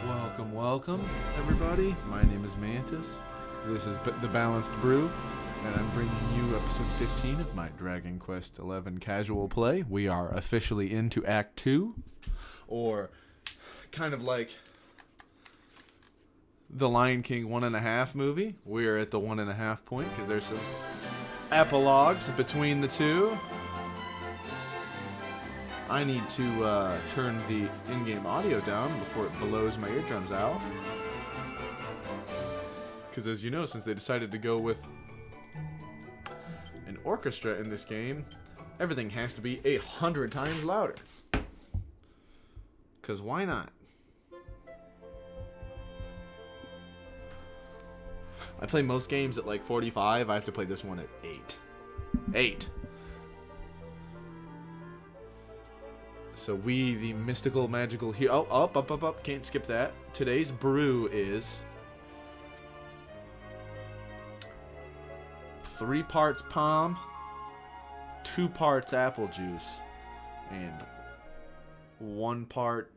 Welcome, welcome, everybody. My name is Mantis. This is The Balanced Brew, and I'm bringing you episode 15 of my Dragon Quest XI casual play. We are officially into Act 2, or kind of like the Lion King 1.5 movie. We are at the 1.5 point because there's some epilogues between the two. I need to turn the in-game audio down before it blows my eardrums out. Because as you know, since they decided to go with an orchestra in this game, everything has to be 100 times louder. Because why not? I play most games at like 45. I have to play this one at 8. 8. So we, the mystical, magical hero... Oh, up. Can't skip that. Today's brew is 3 parts palm, 2 parts apple juice, and 1 part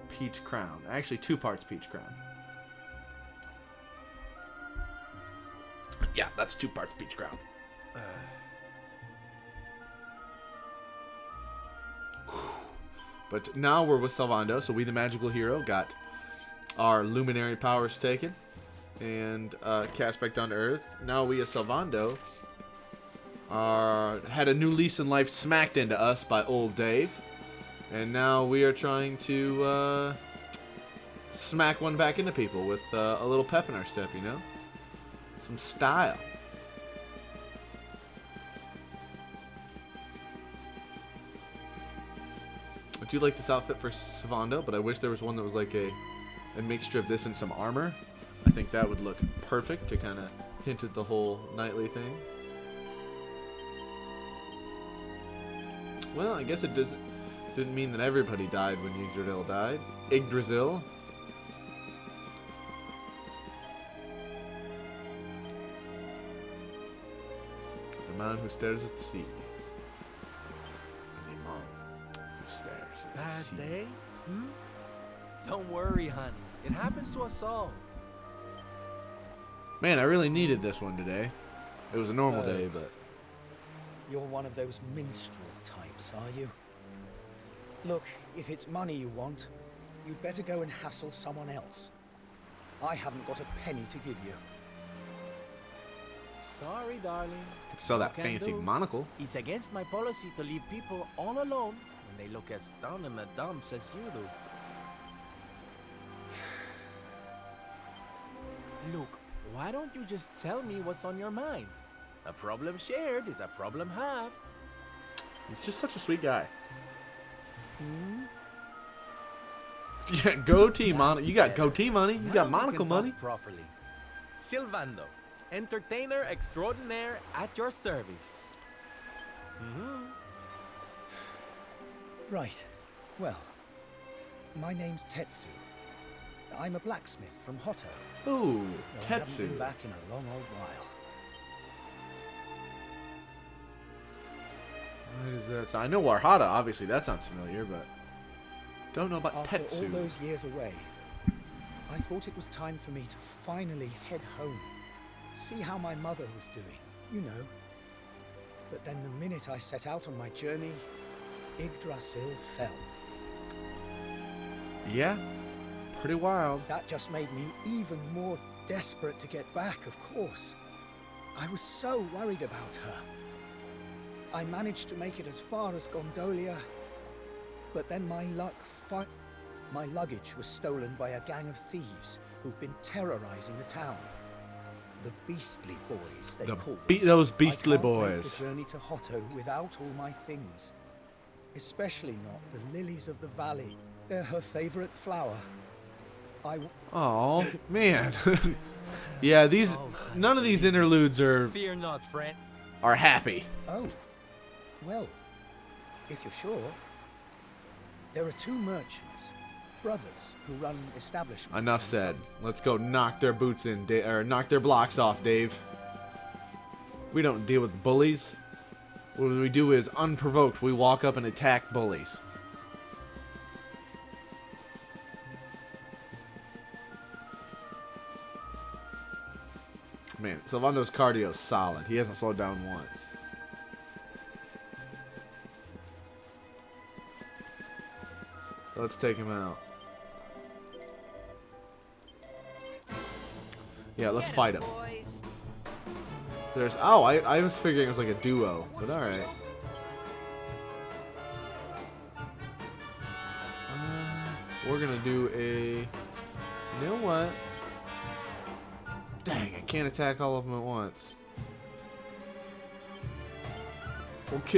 peach crown. Actually, 2 parts peach crown. Yeah, that's 2 parts peach crown. But now we're with Salvando, so we the magical hero got our luminary powers taken and cast back down to Earth. Now we as Salvando had a new lease in life smacked into us by old Dave. And now we are trying to smack one back into people with a little pep in our step, you know? Some style. I do like this outfit for Salvando, but I wish there was one that was like a mixture of this and some armor. I think that would look perfect to kind of hint at the whole knightly thing. Well, I guess it didn't mean that everybody died when Yggdrasil died. Yggdrasil. The man who stares at the sea. The man who stares at the Bad sea. day? Don't worry, honey. It happens to us all. Man, I really needed this one today. It was a normal day, but... You're one of those minstrel types, are you? Look, if it's money you want, you'd better go and hassle someone else. I haven't got a penny to give you. Sorry, darling. Could sell that What can fancy do? monocle. It's against my policy to leave people all alone when they look as down in the dumps as you do. Look, why don't you just tell me what's on your mind? A problem shared is a problem halved. He's just such a sweet guy. Yeah, goatee money. You got goatee money. You Now got we monocle can talk money. properly. Silvando, entertainer extraordinaire at your service. Right. Well, my name's Tetsu. I'm a blacksmith from Hotto. Ooh, though I haven't Tetsu. been back in a long old while. What is that? So I know Warhada, obviously that sounds familiar, but don't know about After Tetsu. all those years away, I thought it was time for me to finally head home. See how my mother was doing, you know. But then the minute I set out on my journey, Yggdrasil fell. Yeah, pretty wild. That just made me even more desperate to get back, of course. I was so worried about her. I managed to make it as far as Gondolia, but then my luggage was stolen by a gang of thieves who've been terrorizing the town. The Beastly Boys, they call them. Those Beastly I can't make Boys. the journey to Hotto without all my things. Especially not the lilies of the valley. They're her favorite flower. Oh man. Yeah, none of these interludes Fear not, friend. are happy. Oh, well, if you're sure, there are 2 merchants, brothers, who run establishments. Enough in said. some- Let's go knock their boots in, or knock their blocks off, Dave. We don't deal with bullies. What we do is, unprovoked, we walk up and attack bullies. Man, Sylvando's cardio is solid. He hasn't slowed down once. Let's take him out. Yeah, let's fight him. There's... Oh, I was figuring it was like a duo, but alright. We're gonna do a... You know what? Dang, I can't attack all of them at once.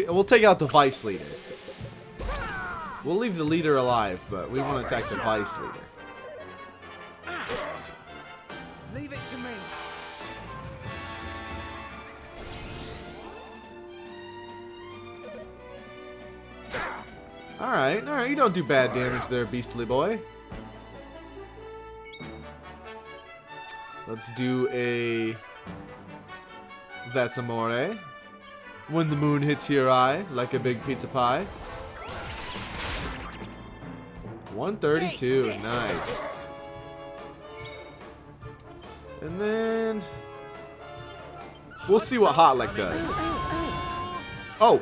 We'll take out the Vice Leader. We'll leave the leader alive, but we want to attack the Vice Leader. Leave it to me. Alright, you don't do bad damage there, beastly boy. Let's do a... That's Amore. When the moon hits your eye, like a big pizza pie. 132, nice. And then... We'll see what Hot Lick does. Oh!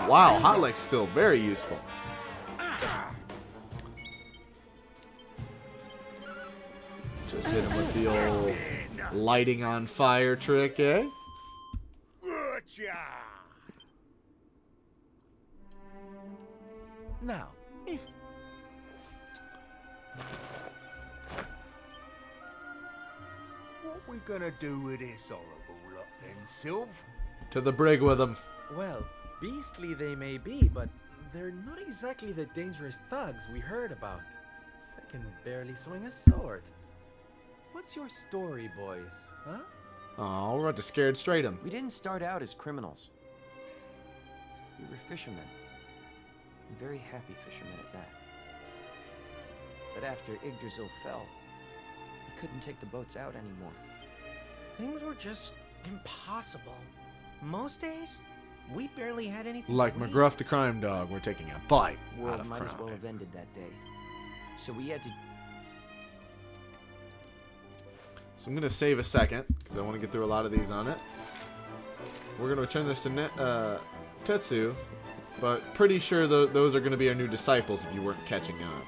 Wow, Hot Lick's still very useful. Just hit him with the old lighting on fire trick, eh? Now, if... What we gonna do with this horrible lot then, Sylv? To the brig with him. Well, beastly they may be, but they're not exactly the dangerous thugs we heard about. They can barely swing a sword. What's your story, boys? Huh? Oh, we're about to scared straight him. We didn't start out as criminals. We were fishermen. And very happy fishermen at that. But after Yggdrasil fell, we couldn't take the boats out anymore. Things were just impossible. Most days, we barely had anything Like to eat. McGruff the crime dog, we're taking a bite out World of might as well crime. have ended that day. So we had to... So I'm going to save a second, because I want to get through a lot of these on it. We're going to return this to Tetsu, but pretty sure those are going to be our new disciples if you weren't catching on.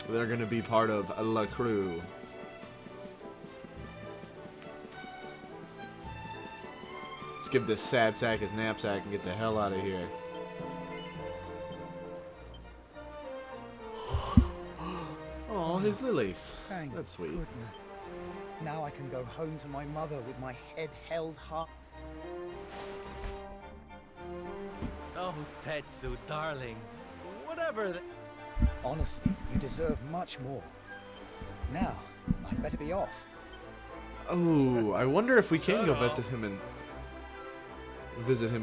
They're going to be part of La Crew. Let's give this sad sack his knapsack and get the hell out of here. Oh, his lilies. Thank That's sweet. goodness. Now I can go home to my mother with my head held high. Oh, Tetsu, darling. Whatever the... Honestly, you deserve much more. Now, I'd better be off. Oh, I wonder if we can go visit him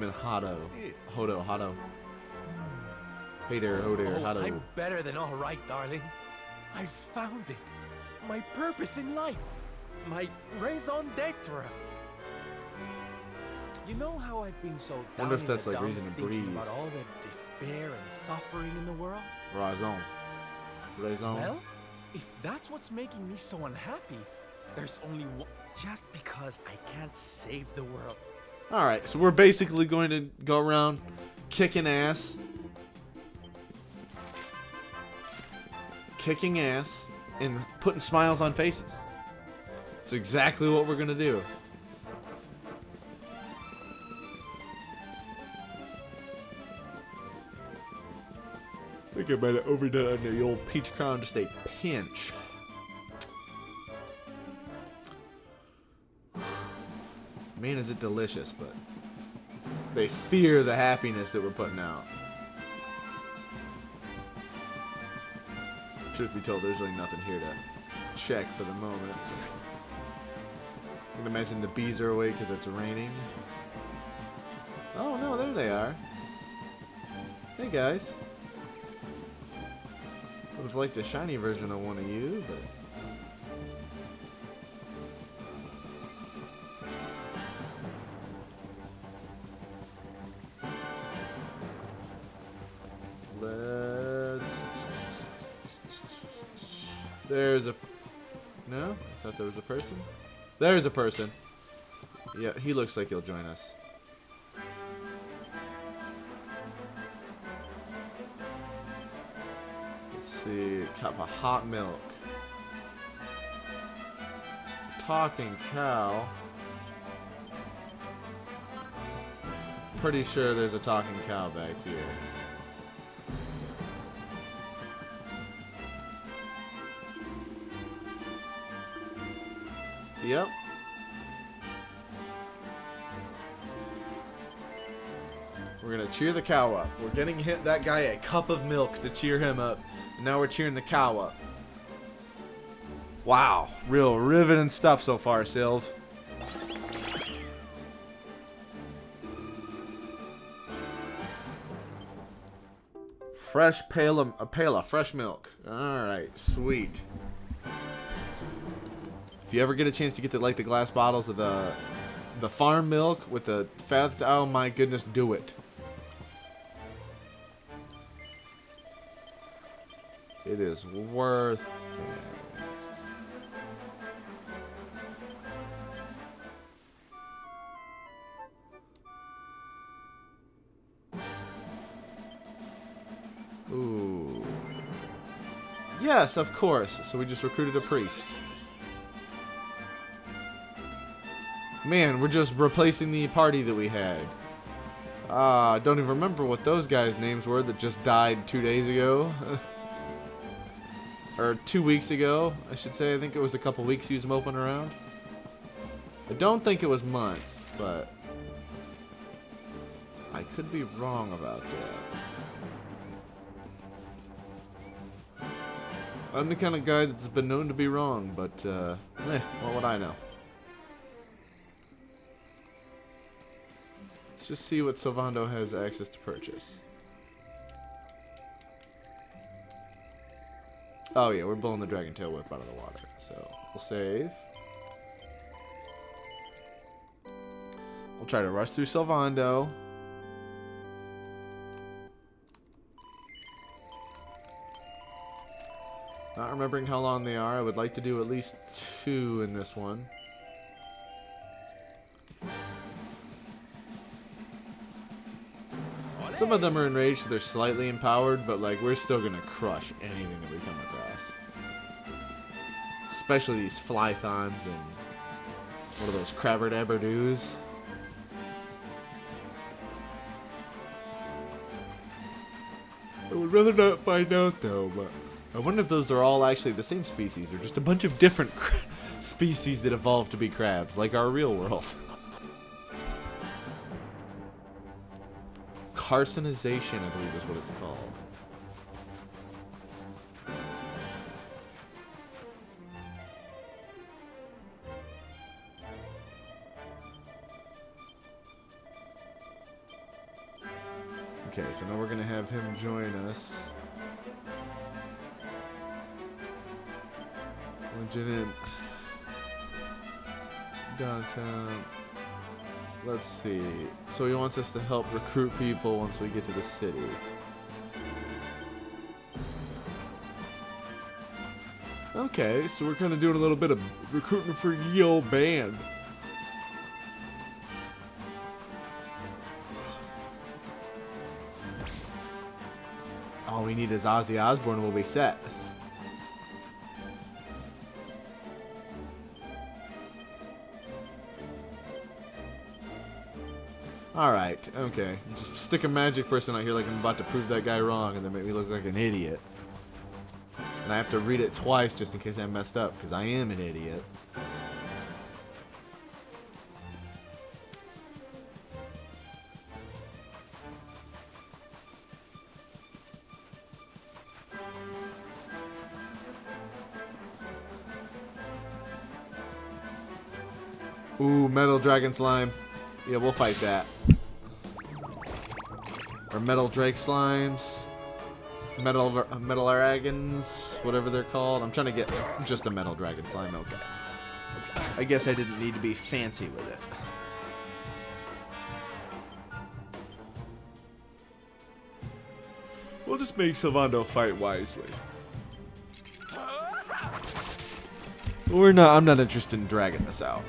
in Hado. Hado. Hey there, Oh, Hado. I'm better than all right, darling. I found it. My purpose in life. My raison d'etre. You know how I've been so down Wonder if in that's the like dumps reason to thinking breathe. about all the despair and suffering in the world? Raison. Well, if that's what's making me so unhappy, there's only one. Just because I can't save the world. Alright, so we're basically going to go around kicking ass. Kicking ass and putting smiles on faces. That's exactly what we're going to do. I think I might have overdone on the old peach crown, just a pinch. Man, is it delicious, but they fear the happiness that we're putting out. Truth be told, there's really nothing here to check for the moment. I can imagine the bees are away because it's raining. Oh no, there they are. Hey guys. Would have liked a shiny version of one of you, but... Let's There's a... No? I thought there was a person. There's a person. Yeah, he looks like he'll join us. Let's see. Cup of hot milk. Talking cow. Pretty sure there's a talking cow back here. Yep. We're gonna cheer the cow up. We're getting that guy a cup of milk to cheer him up. And now we're cheering the cow up. Wow. Real riveting stuff so far, Sylv. Fresh pail of fresh milk. Alright, sweet. If you ever get a chance to get the glass bottles of the farm milk with the fat, oh my goodness, do it. It is worth it. Ooh. Yes, of course. So we just recruited a priest. Man, we're just replacing the party that we had. I don't even remember what those guys' names were that just died 2 days ago. Or 2 weeks ago, I should say. I think it was a couple weeks he was moping around. I don't think it was months, but I could be wrong about that. I'm the kind of guy that's been known to be wrong, but what would I know? Let's just see what Sylvando has access to purchase. Oh yeah, we're blowing the Dragon Tail Whip out of the water. So, we'll save. We'll try to rush through Sylvando. Not remembering how long they are. I would like to do at least 2 in this one. Some of them are enraged, so they're slightly empowered, but like we're still gonna crush anything that we come across. Especially these Flythons and what are those Crabberdaberdoos? I would rather not find out though, but I wonder if those are all actually the same species or just a bunch of different species that evolved to be crabs, like our real world. Carcinization, I believe is what it's called. Okay, so now we're going to have him join us. Lieutenant downtown. Let's see. So he wants us to help recruit people once we get to the city. Okay, so we're kind of doing a little bit of recruiting for ye old band. All we need is Ozzy Osbourne and we'll be set. Alright, okay. Just stick a magic person out here like I'm about to prove that guy wrong and then make me look like an idiot. And I have to read it twice just in case I messed up, because I am an idiot. Ooh, Metal Dragon Slime. Yeah, we'll fight that. Or Metal Drake Slimes. Metal Dragons, whatever they're called. I'm trying to get just a Metal Dragon Slime, okay. I guess I didn't need to be fancy with it. We'll just make Sylvando fight wisely. I'm not interested in dragging this out.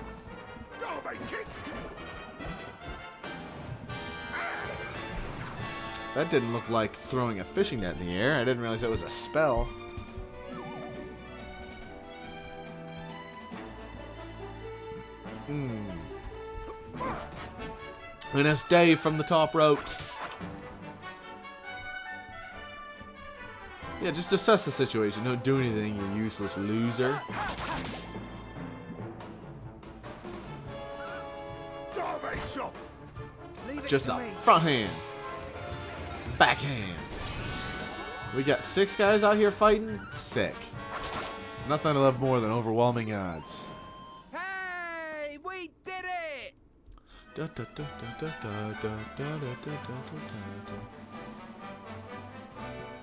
That didn't look like throwing a fishing net in the air. I didn't realize that was a spell. And it's Dave from the top ropes. Yeah, just assess the situation. Don't do anything, you useless loser. Just a front hand. Backhand. We got 6 guys out here fighting? Sick. Nothing I love more than overwhelming odds. Hey, we did it!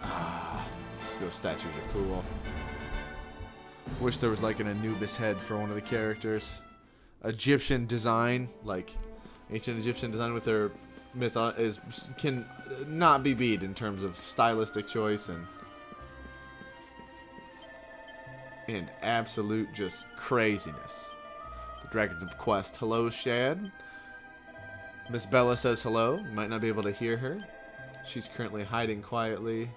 Ah, those statues are cool. Wish there was like an Anubis head for one of the characters. Egyptian design, like ancient Egyptian design with their can not be beat in terms of stylistic choice and absolute just craziness. The Dragons of Quest. Hello, Shad. Miss Bella says hello. You might not be able to hear her. She's currently hiding quietly.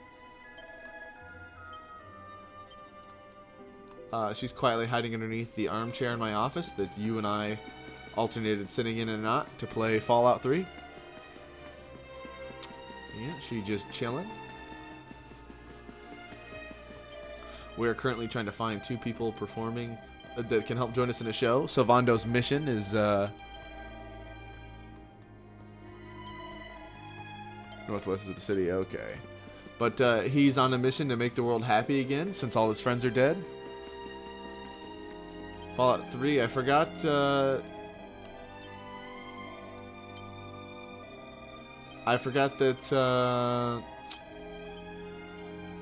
She's quietly hiding underneath the armchair in my office that you and I alternated sitting in and not to play Fallout 3. Yeah, she just chilling. We are currently trying to find 2 people performing that can help join us in a show. Sylvando's mission is northwest of the city. Okay, but he's on a mission to make the world happy again since all his friends are dead. Fallout 3. I forgot. I forgot that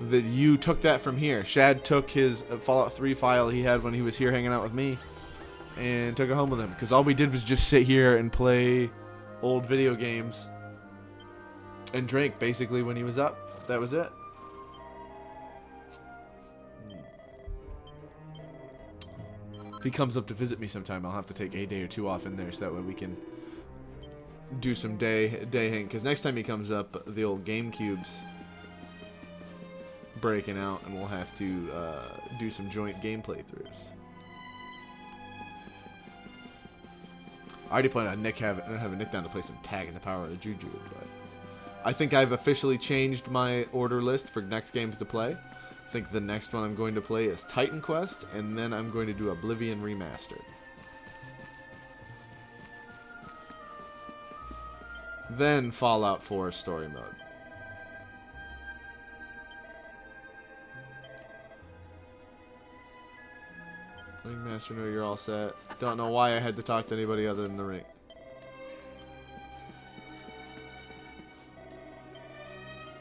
that you took that from here. Shad took his Fallout 3 file he had when he was here hanging out with me and took it home with him. Because all we did was just sit here and play old video games and drink, basically, when he was up. That was it. If he comes up to visit me sometime, I'll have to take a day or 2 off in there so that way we can do some day hang. Because next time he comes up, the old GameCube's breaking out, and we'll have to do some joint game playthroughs. I already planned on having Nick down to play some tag in the power of the Juju, but I think I've officially changed my order list for next games to play. I think the next one I'm going to play is Titan Quest, and then I'm going to do Oblivion Remastered. Then Fallout 4 story mode. Ringmaster, no, you're all set. Don't know why I had to talk to anybody other than the ring.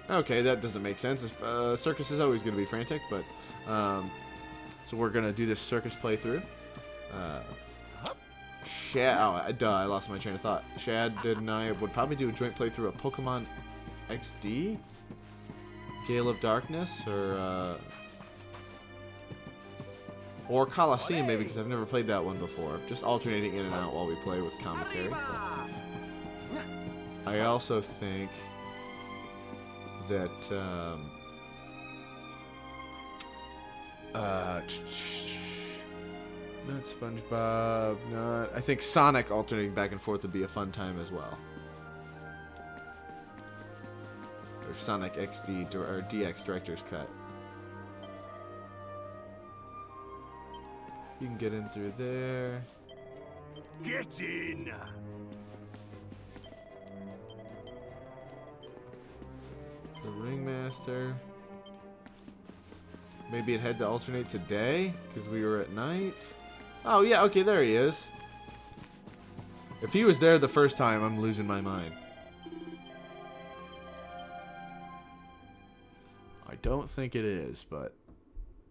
Okay, that doesn't make sense. Circus is always going to be frantic, but so we're going to do this circus playthrough. Shad, I lost my train of thought. Shad and I would probably do a joint playthrough of Pokemon XD, Gale of Darkness, or Coliseum maybe, because I've never played that one before. Just alternating in and out while we play with commentary. I also think that not SpongeBob, not. I think Sonic alternating back and forth would be a fun time as well. Or Sonic XD or DX Director's Cut. You can get in through there. Get in! The Ringmaster. Maybe it had to alternate today because we were at night. Oh yeah, okay, there he is. If he was there the first time, I'm losing my mind. I don't think it is, but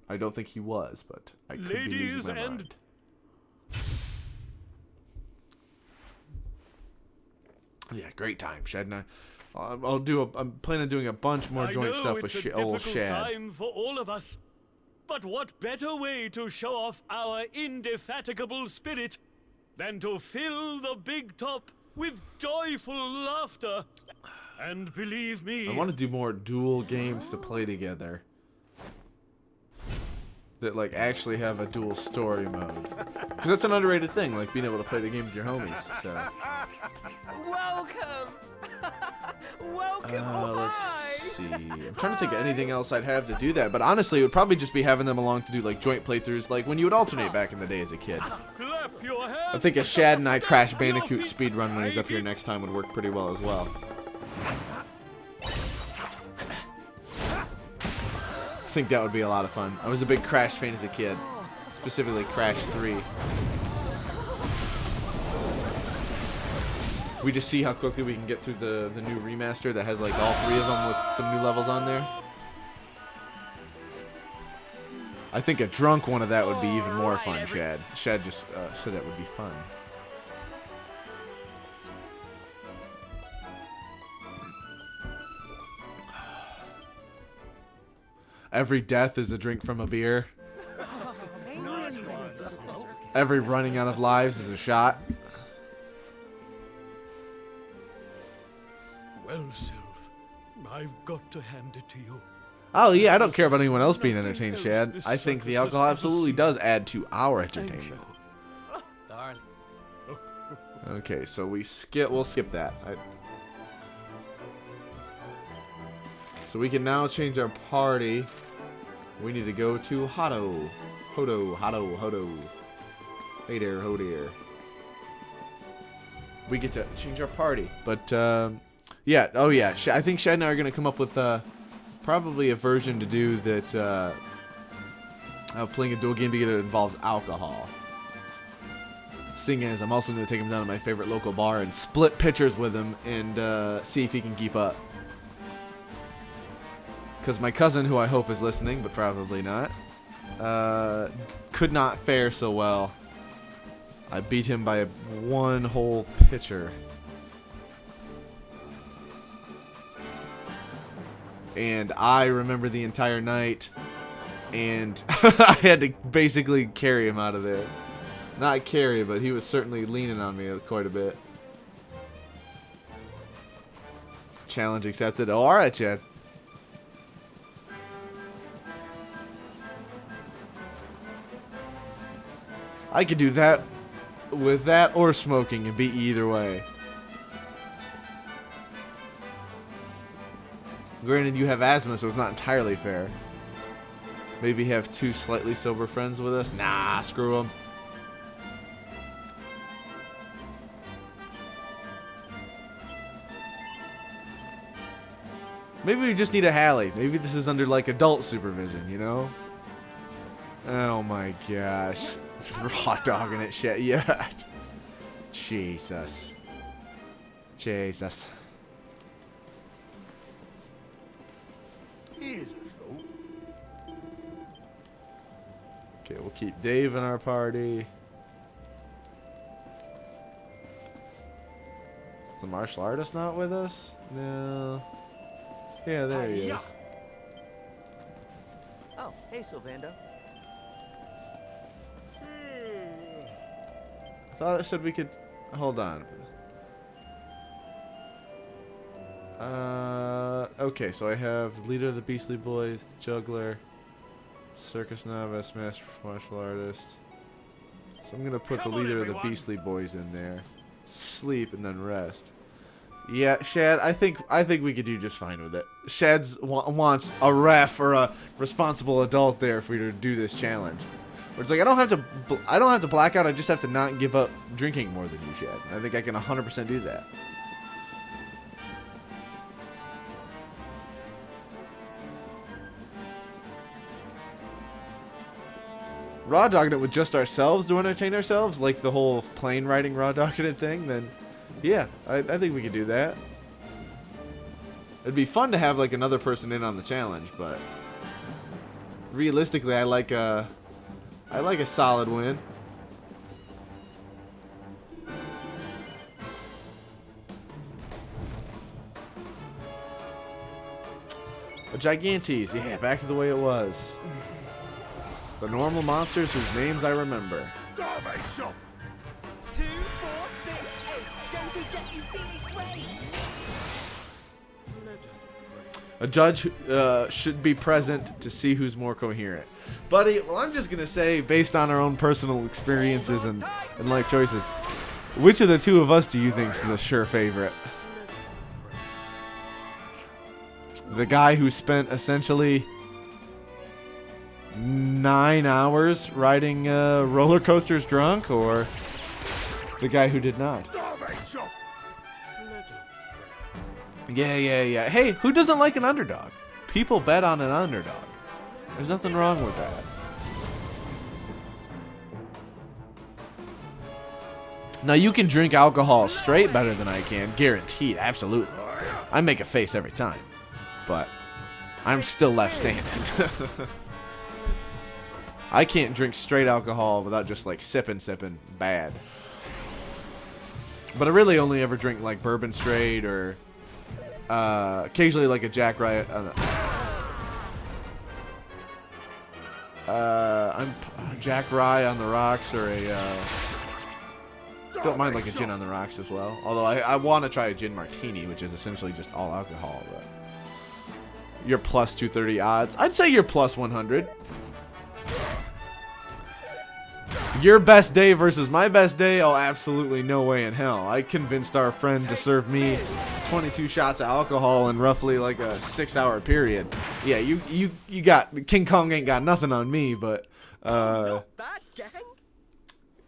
I don't think he was, but I could be losing my mind. Yeah, great time, Shad and I. I'm planning on doing a bunch more joint stuff with old Shad. Time for all of us. But what better way to show off our indefatigable spirit than to fill the big top with joyful laughter? And believe me, I want to do more dual games to play together that like actually have a dual story mode, because that's an underrated thing, like being able to play the game with your homies. So Welcome! Welcome! Oh, hi! let's see. I'm trying to think of anything else I'd have to do that, but honestly, it would probably just be having them along to do like joint playthroughs, like when you would alternate back in the day as a kid. clap your hands. I think a Shad and I Crash Bandicoot speedrun when he's up here next time would work pretty well as well. I think that would be a lot of fun. I was a big Crash fan as a kid, specifically Crash 3. We just see how quickly we can get through the new remaster that has like all 3 of them with some new levels on there. I think a drunk one of that would be even more fun, Shad. Shad just said that would be fun. Every death is a drink from a beer. Every running out of lives is a shot. Well, Sylph, I've got to hand it to you. Oh yeah, I don't care about anyone else being entertained, Shad. I think the alcohol absolutely does add to our entertainment. Darn. Okay, so we'll skip that. So we can now change our party. We need to go to Hodo. Hodo. Hey there, ho there. We get to change our party. But, yeah, oh yeah, I think Shad and I are going to come up with probably a version to do that of playing a dual game together that involves alcohol. Seeing as I'm also going to take him down to my favorite local bar and split pitchers with him and see if he can keep up. Because my cousin, who I hope is listening, but probably not, could not fare so well. I beat him by 1 whole pitcher. And I remember the entire night, and I had to basically carry him out of there. Not carry, but he was certainly leaning on me quite a bit. Challenge accepted. Oh, alright, Chad. I could do that with that or smoking and beat you either way. Granted, you have asthma, so it's not entirely fair. Maybe have 2 slightly sober friends with us? Nah, screw them. Maybe we just need a Hallie. Maybe this is under like adult supervision, you know? Oh my gosh. Raw dogging it, shit. Yeah. Jesus. Here's a thought. Okay, we'll keep Dave in our party. Is the martial artist not with us? No. Yeah, there he is. Oh, hey, Sylvando. I thought it said we could... Hold on. Okay, so I have Leader of the Beastly Boys, the Juggler, Circus Novice, Master Martial Artist. So I'm going to put the Leader of the Beastly Boys in there. Sleep and then rest. Yeah, Shad, I think we could do just fine with it. Shad's wants a ref or a responsible adult there for you to do this challenge. Where it's like I don't have to black out. I just have to not give up drinking more than you, Shad. I think I can 100% do that. Raw dogging it with just ourselves to entertain ourselves, like the whole plane riding raw dogging it thing, then yeah, I think we could do that. It'd be fun to have like another person in on the challenge, but realistically, I like a solid win. A Gigantes, yeah, back to the way it was. The normal monsters whose names I remember. 2, 4, 6, 8. Going to get you feeling great. A judge should be present to see who's more coherent. Buddy, well, I'm just going to say, based on our own personal experiences and life choices, which of the two of us do you think's the sure favorite? The guy who spent essentially 9 hours riding roller coasters drunk, or the guy who did not? Yeah. Hey, who doesn't like an underdog? People bet on an underdog. There's nothing wrong with that. Now, you can drink alcohol straight better than I can. Guaranteed. Absolutely. I make a face every time. But I'm still left standing. I can't drink straight alcohol without just like sipping bad. But I really only ever drink like bourbon straight, or occasionally like a Jack Rye. I'm Jack Rye on the rocks, or a don't mind like a gin on the rocks as well. Although I want to try a gin martini, which is essentially just all alcohol. But you're plus 230 odds. I'd say you're plus 100. Your best day versus my best day? Oh, absolutely no way in hell. I convinced our friend to serve me 22 shots of alcohol in roughly like a 6-hour period. Yeah, you got King Kong ain't got nothing on me, but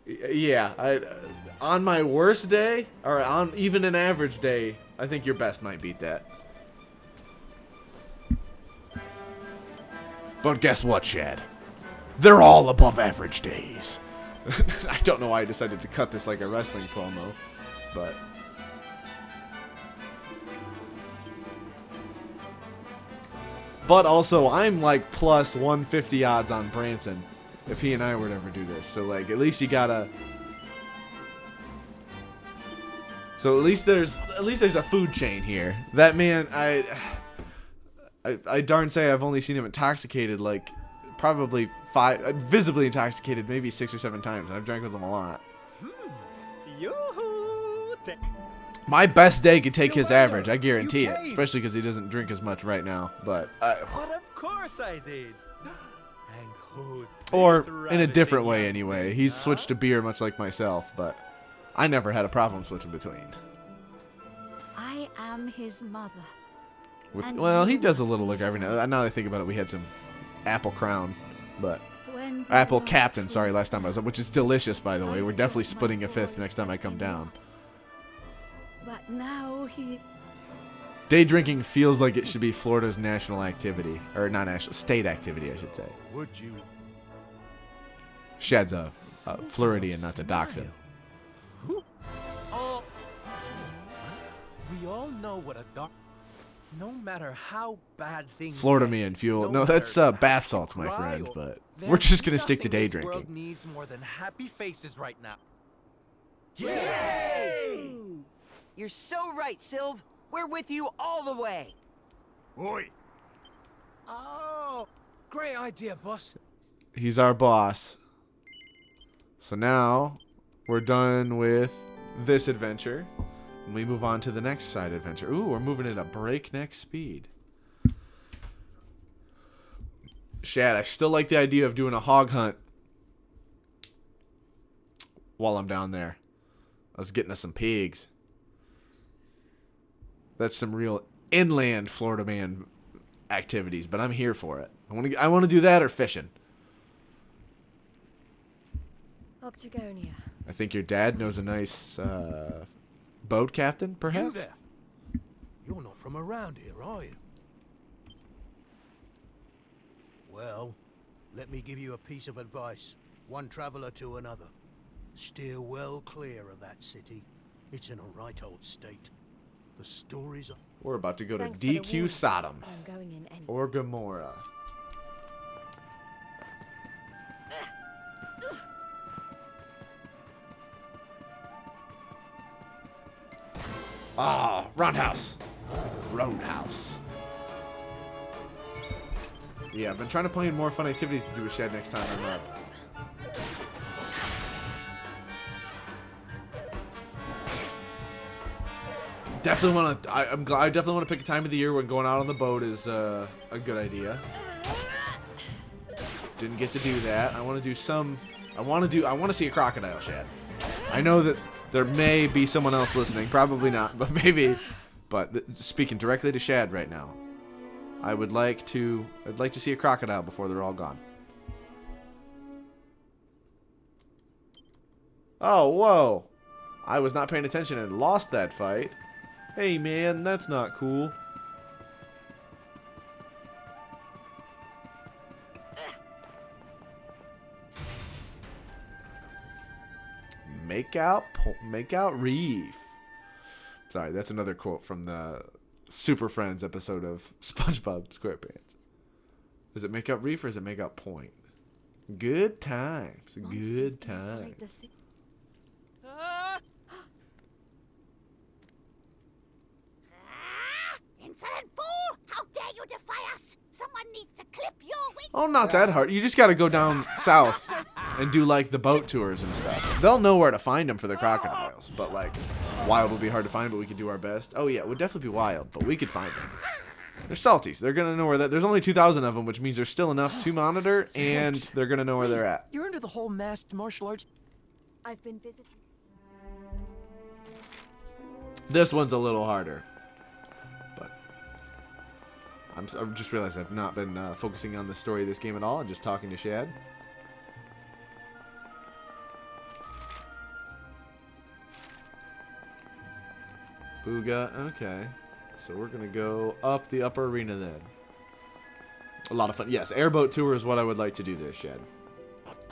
yeah, on my worst day, or on even an average day, I think your best might beat that. But guess what, Chad? They're all above average days. I don't know why I decided to cut this like a wrestling promo, but also I'm like plus 150 odds on Branson if he and I were to ever do this. So like at least you gotta. So at least there's a food chain here. That man, I darn say I've only seen him intoxicated like probably visibly intoxicated maybe 6 or 7 times. I've drank with him a lot. My best day could take his average, I guarantee it. Especially because he doesn't drink as much right now. But But of course I did. And who's or in a different way anyway. He's switched to beer much like myself, but I never had a problem switching between. I am his mother. Well, he does a little look every now. Now that I think about it, we had some apple crown, but apple captain. Sorry, last time I was up, which is delicious, by the way. We're definitely splitting a 5th next time I come down. But now he. Day drinking feels like it should be Florida's national activity, or not national, state activity, I should say. Would you? Shad's a Floridian, not to dox him. Oh. We all know what a dog. No matter how bad things Florida get, man fuel. no No, that's matter bath how salts, my cry friend. or- But There's we're just gonna stick to nothing day this world drinking. needs more than happy faces right now. Yay! You're so right, Sylv. We're with you all the way. Oi! Oh, great idea, boss. He's our boss. So now we're done with this adventure. And we move on to the next side adventure. Ooh, we're moving at a breakneck speed. Shad, I still like the idea of doing a hog hunt while I'm down there. I was getting us some pigs. That's some real inland Florida man activities, but I'm here for it. I want to do that or fishing. Octagonia. I think your dad knows a nice boat captain, You perhaps? there? You're not from around here, are you? Well, let me give you a piece of advice. One traveler to another. Steer well clear of that city. It's in a right old state. The stories are... We're about to go to Thanks for the DQ warning. Sodom. I'm going in anyway. Or Gomorrah. Ah, Roundhouse. Roadhouse. Yeah, I've been trying to plan more fun activities to do with Shad next time I'm up. Definitely want to. I definitely want to pick a time of the year when going out on the boat is a good idea. Didn't get to do that. I want to do some. I want to see a crocodile, Shad. I know that there may be someone else listening. Probably not, but maybe. But speaking directly to Shad right now, I'd like to see a crocodile before they're all gone. Oh, whoa. I was not paying attention and lost that fight. Hey, man, that's not cool. Make out reef. Sorry, that's another quote from the Super Friends episode of SpongeBob SquarePants. Is it make out reef or is it make out point? Good times. Good times. Insolent fool! How dare you defy us! Someone needs to clip your wings! Oh, not that hard. You just gotta go down south and do, like, the boat tours and stuff. They'll know where to find them for the crocodiles. But, like, wild will be hard to find, but we could do our best. Oh, yeah, it would definitely be wild, but we could find them. They're salties. They're gonna know where that... There's only 2,000 of them, which means there's still enough to monitor, and they're gonna know where they're at. You're into the whole masked martial arts. I've been visiting. This one's a little harder. I just realized I've not been focusing on the story of this game at all. I'm just talking to Shad. Booga. Okay. So we're going to go up the upper arena then. A lot of fun. Yes, airboat tour is what I would like to do this, Shad.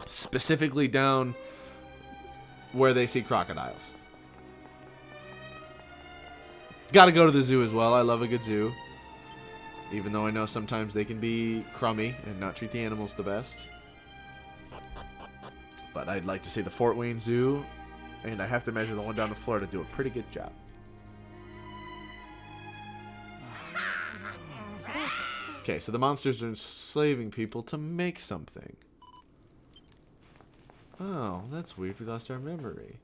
Specifically down where they see crocodiles. Got to go to the zoo as well. I love a good zoo. Even though I know sometimes they can be crummy and not treat the animals the best. But I'd like to see the Fort Wayne Zoo. And I have to imagine the one down in Florida do a pretty good job. Okay, so the monsters are enslaving people to make something. Oh, that's weird. We lost our memory.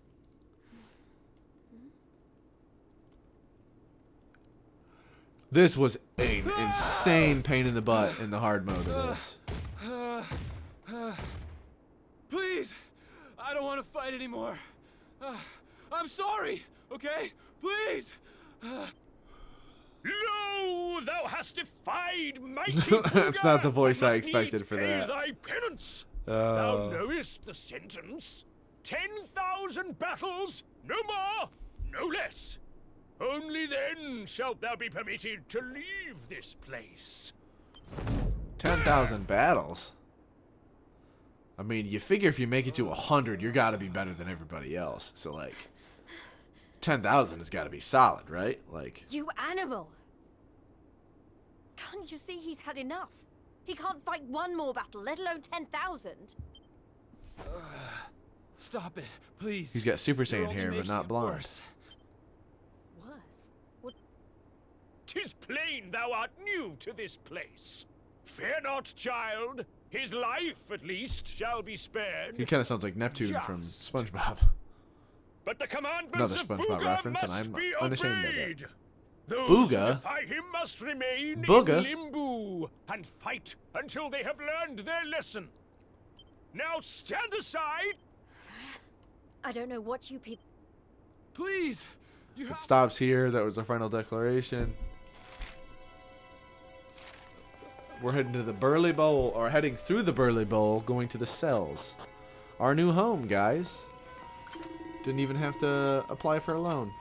This was an insane pain in the butt in the hard mode of this. Please, I don't want to fight anymore. I'm sorry, okay? Please. Lo, thou hast defied mighty That's not the voice I must expected needs for pay that. Thy penance. Thou knowest the sentence. 10,000 battles, no more, no less. Only then shalt thou be permitted to leave this place. 10,000 battles? I mean, you figure if you make it to 100, you're gotta be better than everybody else. So, like, 10,000 has gotta be solid, right? Like... You animal! Can't you see he's had enough? He can't fight one more battle, let alone 10,000. Stop it, please. He's got Super You're Saiyan only hair, but making not it blonde. worse. Worse? 'Tis plain thou art new to this place. Fear not, child. His life, at least, shall be spared. He kind of sounds like Neptune Just. from SpongeBob. But the commandments Another of SpongeBob Booga reference, and must I'm be unashamed of obeyed. it. Those Booga? who defy him must remain Booga? in limbo and fight until they have learned their lesson. Now stand aside. I don't know what you people... Please. You It have stops here. That was our final declaration. We're heading to the Burley Bowl, or heading through the Burley Bowl, going to the cells. Our new home, guys. Didn't even have to apply for a loan.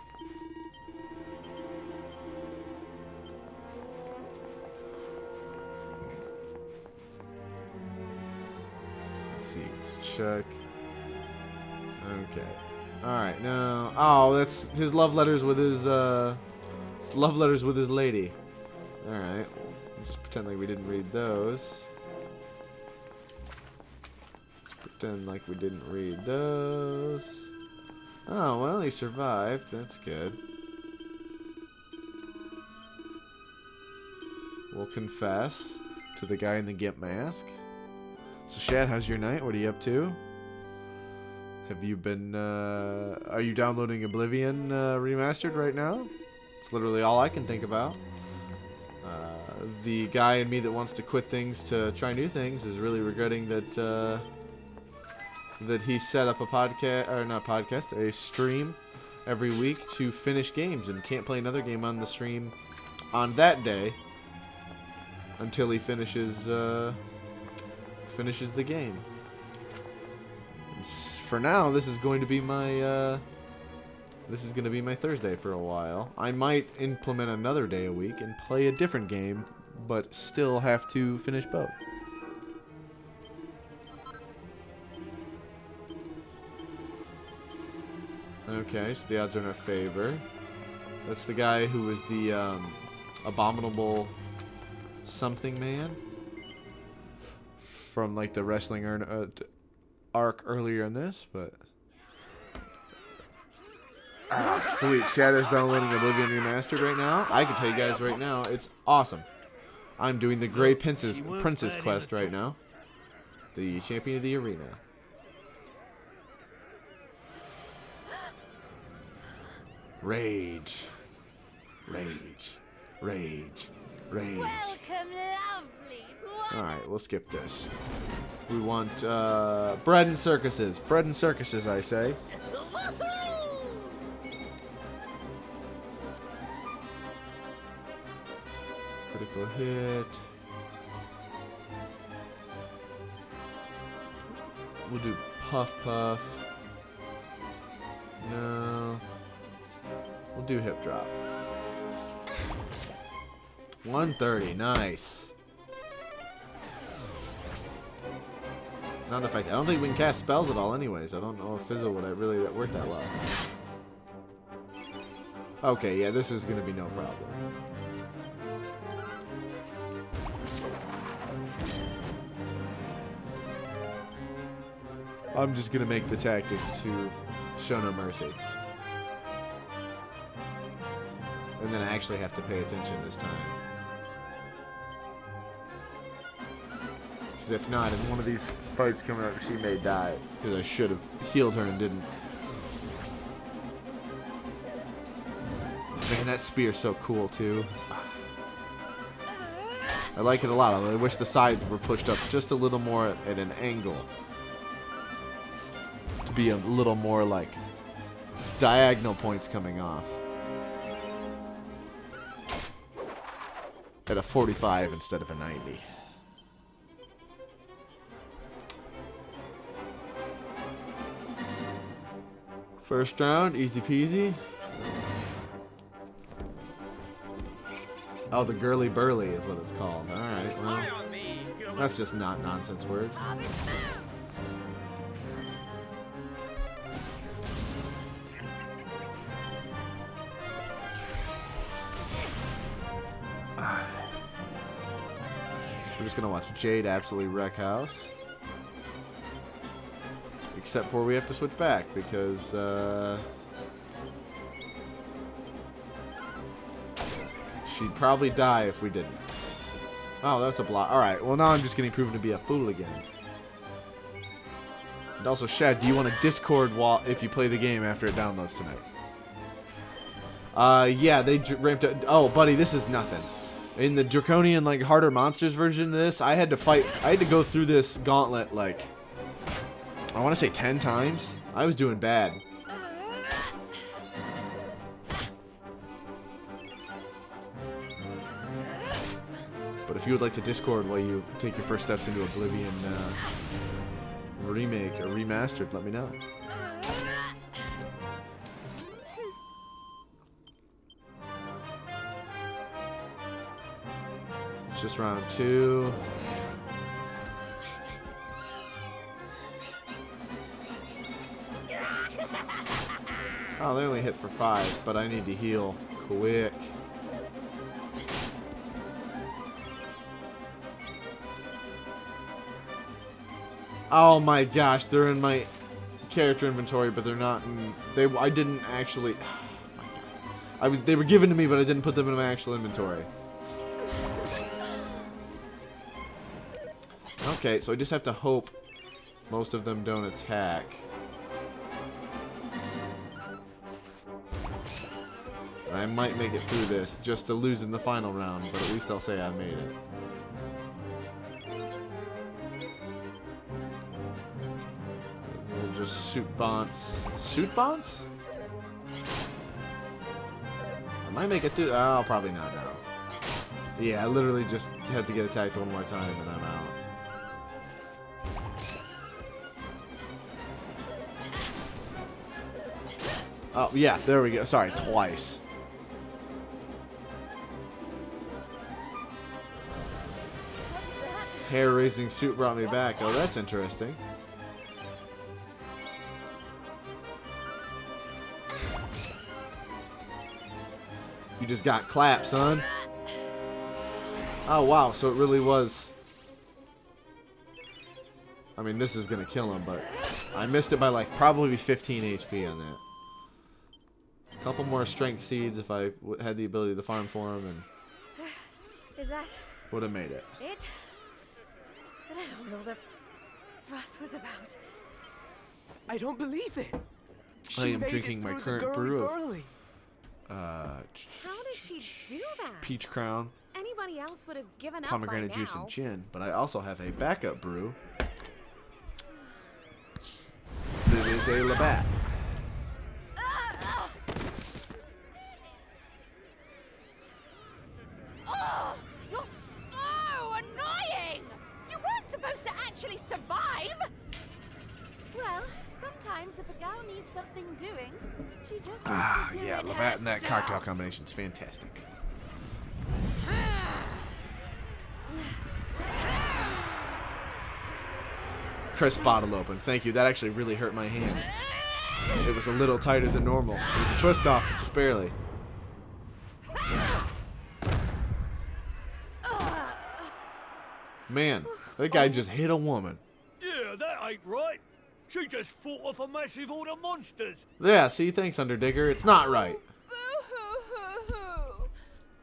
Let's see, let's check. Okay. Alright, no. Oh, that's his love letters with his lady. Alright. We'll just pretend like we didn't read those. Let's pretend like we didn't read those. Oh, well, he survived. That's good. We'll confess. to the guy in the gimp mask. So Shad, how's your night? What are you up to? Have you been, are you downloading Oblivion Remastered right now? It's literally all I can think about. The guy in me that wants to quit things to try new things is really regretting that, that he set up a podcast, or not podcast, a stream every week to finish games and can't play another game on the stream on that day until he finishes finishes the game. For now, this is going to be my Thursday for a while. I might implement another day a week and play a different game, but still have to finish both. Okay, so the odds are in our favor. That's the guy who was the abominable something man from like the wrestling arc earlier in this, but sweet. Shadow's downloading Oblivion Remastered right now. I can tell you guys right now, it's awesome. I'm doing the Grey Princess quest right now. The champion of the arena. Rage. Rage. Rage. Rage. Welcome, lovelies. Alright, we'll skip this. We want, bread and circuses. Bread and circuses, I say. Critical hit. We'll do Puff Puff. No. We'll do Hip Drop. 130, nice. Not effective. I don't think we can cast spells at all anyways. I don't know if Fizzle would really work that well. Okay, yeah, this is going to be no problem. I'm just going to make the tactics to show no mercy. And then I actually have to pay attention this time. Because if not, in one of these fights coming up, she may die. Because I should have healed her and didn't. Man, that spear's so cool, too. I like it a lot, although I wish the sides were pushed up just a little more at an angle. To be a little more, like, diagonal points coming off. At a 45 instead of a 90. First round, easy peasy. Oh, the girly burly is what it's called. Alright, well, that's just not nonsense words. We're just gonna watch Jade absolutely wreck house. Except for we have to switch back because she'd probably die if we didn't. Oh, that's a block. Alright, well now I'm just getting proven to be a fool again. And also, Shad, do you want to Discord if you play the game after it downloads tonight? Yeah, they ramped up. Oh, buddy, this is nothing. In the Draconian, like, harder monsters version of this, I had to go through this gauntlet, like, I want to say 10 times. I was doing bad. But if you would like to Discord while you take your first steps into Oblivion remake or remastered, let me know. It's just round 2. Oh, they only hit for 5, but I need to heal quick. Oh my gosh, they're in my character inventory, but they're not in. I didn't actually. Oh my God. They were given to me, but I didn't put them in my actual inventory. Okay, so I just have to hope most of them don't attack. I might make it through this, just to lose in the final round, but at least I'll say I made it. We'll just shoot bounce. Shoot bounce? I might make it through. Oh, probably not now. Yeah, I literally just had to get attacked one more time and I'm out. Oh, yeah, there we go. Sorry, twice. Hair-raising suit brought me back. Oh, that's interesting. You just got clapped, son. Oh, wow. So it really was... I mean, this is going to kill him, but I missed it by, like, probably 15 HP on that. A couple more strength seeds if I had the ability to farm for him, and... Is that... would have made it. it? But I don't know what the fuss was about. I don't believe it. I am drinking my current brew of... How did she do that? Peach Crown, Anybody else would have given up pomegranate by juice, now. and gin. But I also have a backup brew. That is a Labatt. Oh, you're so annoying! You weren't supposed to actually survive! Well, sometimes if a girl needs something doing, she just Ah, has to do yeah, it Labatt and that herself. cocktail combination is fantastic. Crisp bottle open. Thank you. That actually really hurt my hand. It was a little tighter than normal. It was a twist off, but just barely. Man, that guy just hit a woman. Yeah, that ain't right. She just fought off a massive horde of monsters. Yeah, see, thanks, Underdigger. It's not right. Boo-hoo-hoo-hoo.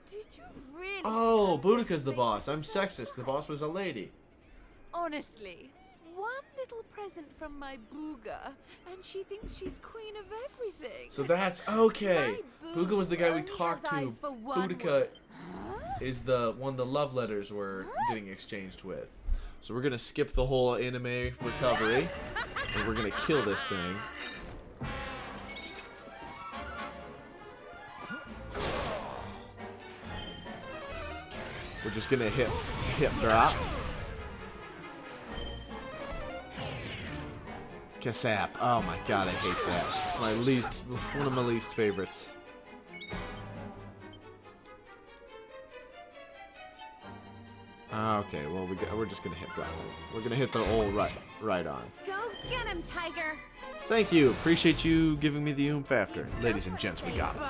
Did you really? Oh, Boudica's the boss. I'm sexist. The boss was a lady. Honestly, one little present from my Booga, and she thinks she's queen of everything. So that's okay. My Booga was the guy we only talked has to. eyes for one Boudica woman. is the one the love letters were getting exchanged with. So we're gonna skip the whole anime recovery, and we're gonna kill this thing. We're just gonna hip drop. Kasap. Oh my god, I hate that. It's my one of my least favorites. Okay, well we're just gonna hit drop. We're gonna hit the old right on. Go get him, Tiger. Thank you. Appreciate you giving me the oomph after. Ladies and gents, we got him.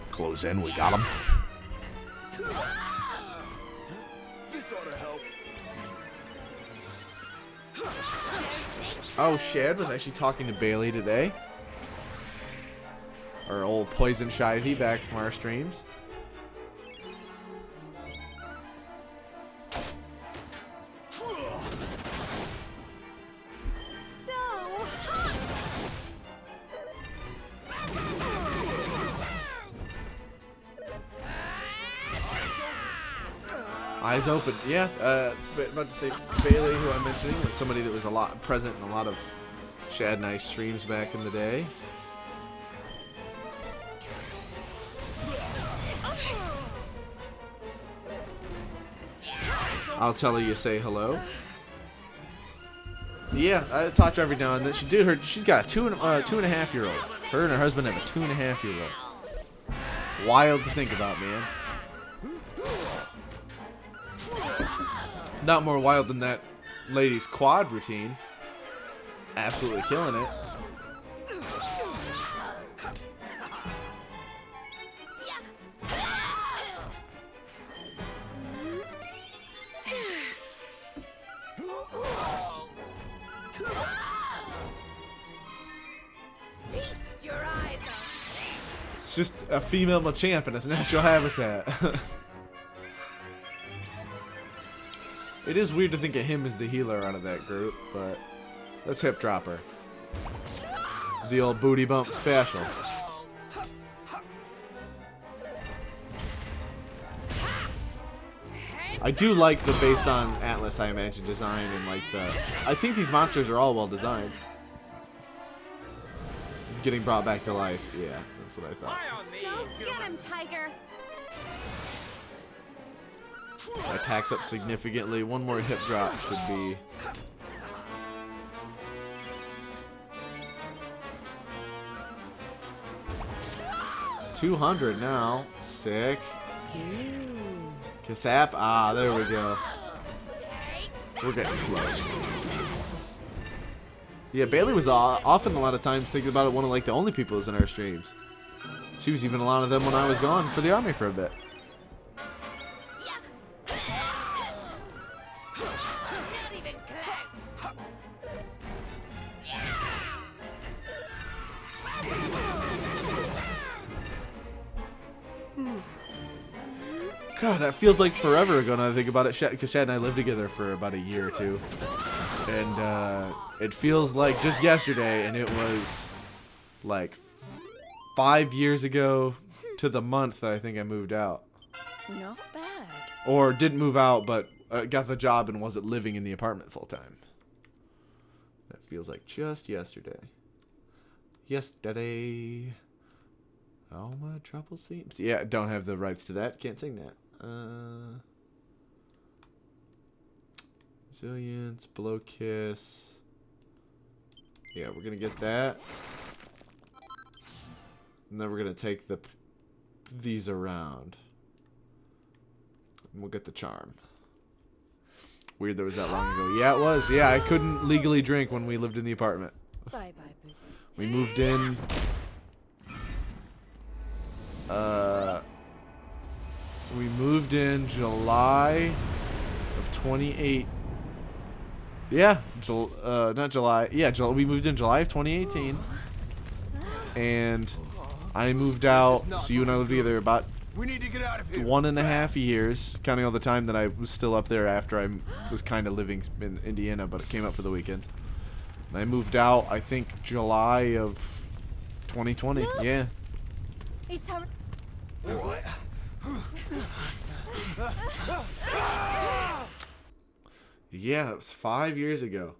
Close in, we got him. This ought to help. Oh, Shad was actually talking to Bailey today. Our old Poison Shivey back from our streams. So hot. Eyes open. Yeah, about to say Bailey, who I'm mentioning, was somebody that was a lot present in a lot of Shad and Ice streams back in the day. I'll tell her you say hello. Yeah, I talk to her every now and then. She's got a two and a half year old. Her and her husband have a 2.5-year-old. Wild to think about, man. Not more wild than that lady's quad routine. Absolutely killing it. Feast your eyes on. It's just a female Machamp in its natural habitat. It is weird to think of him as the healer out of that group, but let's hip drop her. The old booty bump special. I do like the based on Atlas, I imagine, design and like the. I think these monsters are all well designed. Getting brought back to life, yeah, that's what I thought. Go get him, Tiger. Attacks up significantly. One more hip drop should be. $200 now. Sick. Kasap. Ah, there we go. We're getting close. Yeah, Bailey was often a lot of times thinking about it. One of like the only people who's in our streams. She was even a lot of them when I was gone for the army for a bit. God, that feels like forever ago now I think about it, because Shad and I lived together for about a year or two. And it feels like just yesterday, and it was like 5 years ago to the month that I think I moved out. Not bad. Or didn't move out, but got the job and wasn't living in the apartment full time. That feels like just yesterday. Yesterday. All my trouble seems. Yeah, don't have the rights to that. Can't sing that. Resilience, blow kiss. Yeah, we're gonna get that. And then we're gonna take these around. And we'll get the charm. Weird that was that long ago. Yeah, it was. Yeah, I couldn't legally drink when we lived in the apartment. Bye bye, boo. We moved in. We moved in July of 28. Yeah, not July. Yeah, we moved in July of 2018. And I moved out. So you and I lived together about We need to get out of here. 1.5 years, counting all the time that I was still up there after I was kind of living in Indiana, but I came up for the weekends. And I moved out, I think, July of 2020. Yeah. It's our... Yeah, it was 5 years ago.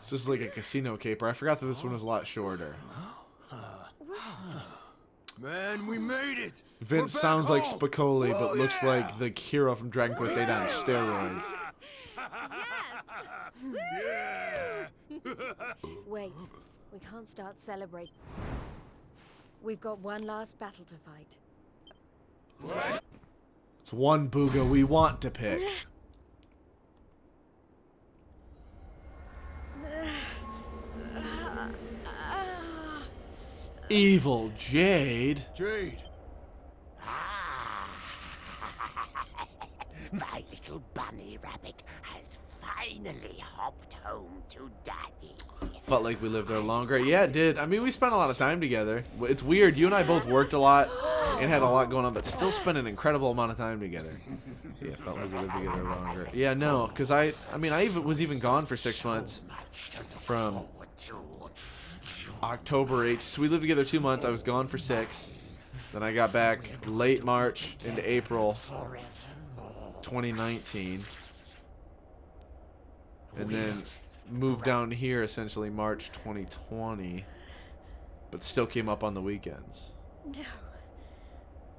This is like a casino caper. I forgot that this one was a lot shorter. Man, we made it. Vince sounds like Spicoli, but looks like the hero from Dragon Quest VIII on steroids. Wait, we can't start celebrating. We've got one last battle to fight. What? It's one Booga we want to pick. Evil Jade. Jade. My little bunny rabbit has finally hopped home to Daddy. Felt like we lived there longer. Yeah, it did. I mean, we spent a lot of time together. It's weird. You and I both worked a lot and had a lot going on, but still spent an incredible amount of time together. Yeah, felt like we lived together longer. Yeah, no, because I even was gone for 6 months from October 8th. So we lived together 2 months. I was gone for 6. Then I got back late March into April 2019. And then moved down here essentially March 2020. But still came up on the weekends. No.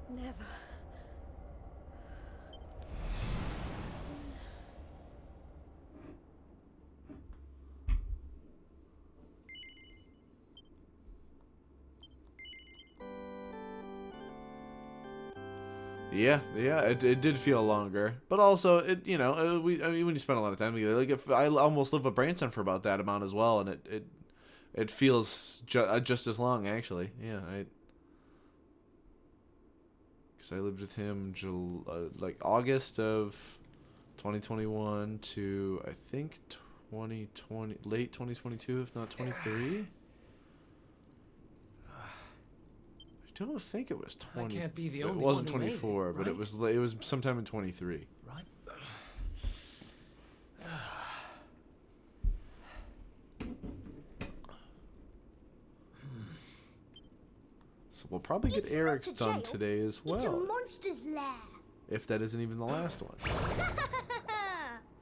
Never. Yeah, it did feel longer, but also when you spend a lot of time together, like if I almost lived with Branson for about that amount as well, and it feels just as long actually. Yeah, because I lived with him like August of 2021 to, I think, 2020, late 2022, if not 23. I don't think it was 20. I can't be the it only wasn't one who made 24, it, but it right? was sometime in 23. Right? So we'll probably get It's Eric's not a done jail. today as It's a well. monster's lair. If that isn't even the last one.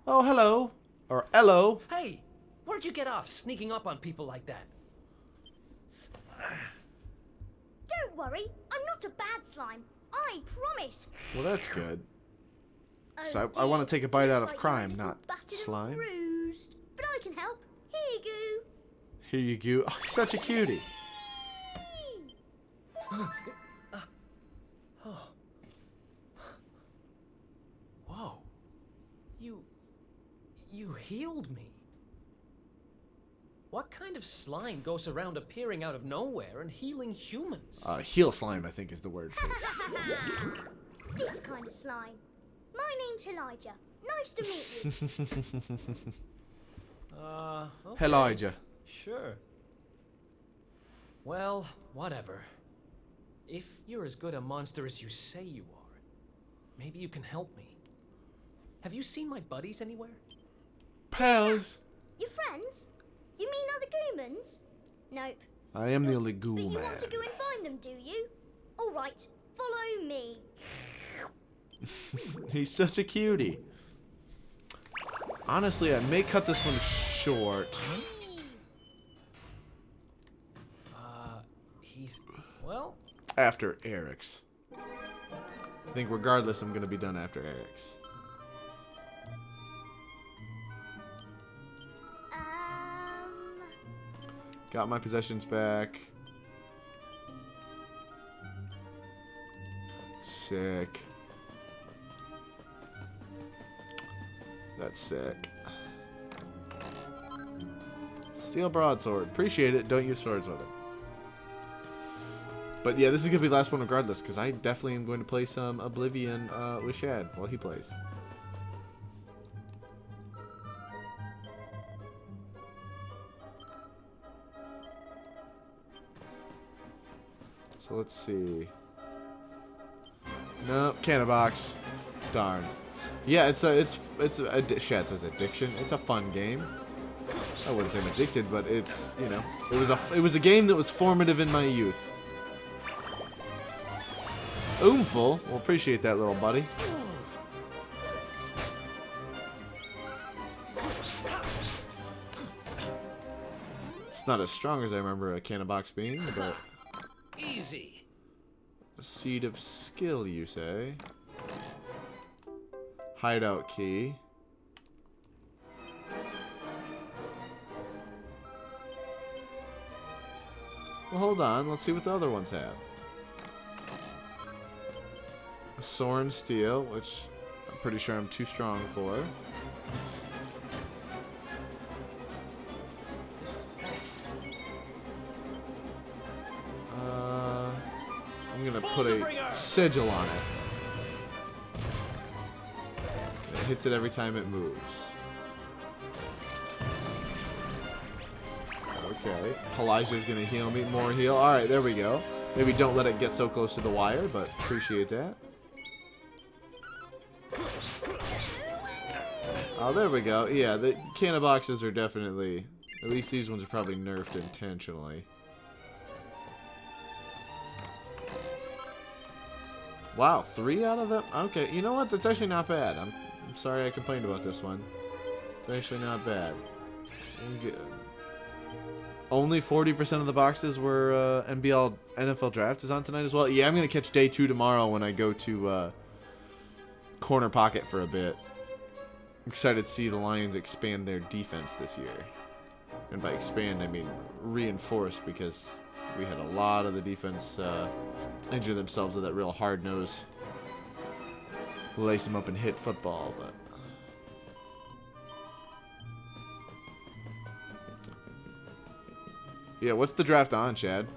Oh, hello. Or hello. Hey, where'd you get off sneaking up on people like that? Don't worry, I'm not a bad slime. I promise. Well, that's good. Oh, So I want to take a bite Looks out of like you're crime, a little not battered and slime. bruised. But I can help. Here you go. Here you go. Oh, he's such a cutie. Whoa. You healed me. What kind of slime goes around appearing out of nowhere and healing humans? Heal slime, I think, is the word for it. This kind of slime. My name's Elijah. Nice to meet you. Okay. Elijah. Sure. Well, whatever. If you're as good a monster as you say you are, maybe you can help me. Have you seen my buddies anywhere? Pals. Your friends? You mean other Goomans? Nope. I am the only ghoul But you man. want to go and find them, do you? All right, follow me. He's such a cutie. Honestly, I may cut this one short. Well, After Eric's. I think regardless, I'm going to be done after Eric's. Got my possessions back. Sick. That's sick. Steel broadsword. Appreciate it. Don't use swords with it. But yeah, this is going to be the last one regardless, because I definitely am going to play some Oblivion with Shad while he plays. So let's see. No, Canabox. Darn. Yeah, Shad says addiction. It's a fun game. I wouldn't say I'm addicted, but it's, you know, it was a game that was formative in my youth. Oomful. We'll appreciate that, little buddy. It's not as strong as I remember a Canabox being, but... easy. A seed of skill, you say? Hideout key. Well, hold on. Let's see what the other ones have. A Soren Steel, which I'm pretty sure I'm too strong for. I'm gonna put a sigil on it. It hits it every time it moves. Okay. Elijah's gonna heal me. More heal. Alright, there we go. Maybe don't let it get so close to the wire, but appreciate that. Oh, there we go. Yeah, the Canaboxes are definitely... At least these ones are probably nerfed intentionally. Wow, 3 out of them? Okay, you know what? That's actually not bad. I'm sorry I complained about this one. It's actually not bad. Only 40% of the boxes were NBL NFL Draft is on tonight as well. Yeah, I'm going to catch day 2 tomorrow when I go to Corner Pocket for a bit. I'm excited to see the Lions expand their defense this year. And by expand, I mean reinforce, because we had a lot of the defense injure themselves with that real hard-nosed lace them up and hit football, but... Yeah, what's the draft on, Chad?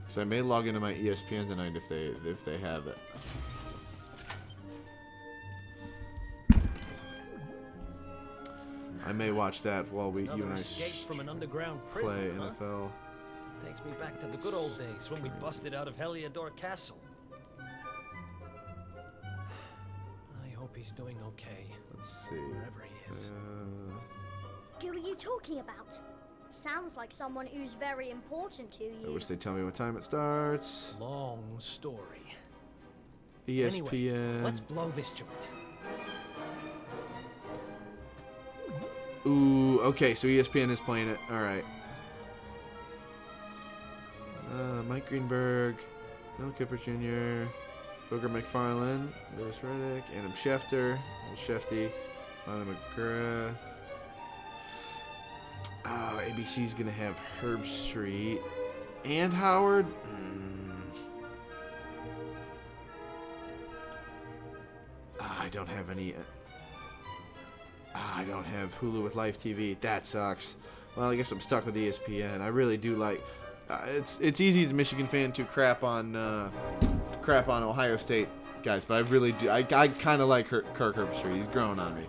So I may log into my ESPN tonight if they have it. I may watch that while you and I escape from an underground play prison, huh? NFL. Takes me back to the good old days when we busted out of Heliodor Castle. I hope he's doing okay. Let's see. Wherever he is. Who are you talking about? Sounds like someone who's very important to you. I wish they'd tell me what time it starts. Long story. ESPN. Anyway, let's blow this joint. Ooh, okay, so ESPN is playing it. All right. Mike Greenberg, Mel Kiper Jr., Booger McFarlane, Lewis Reddick, Adam Schefter, Old Shefty, Lana McGrath. ABC's gonna have Herb Street and Howard. I don't have any. I don't have Hulu with Live TV. That sucks. Well, I guess I'm stuck with ESPN. I really do like. It's easy as a Michigan fan to crap on Ohio State guys, but I really do. I kind of like Kirk Herbstreit. He's growing on me.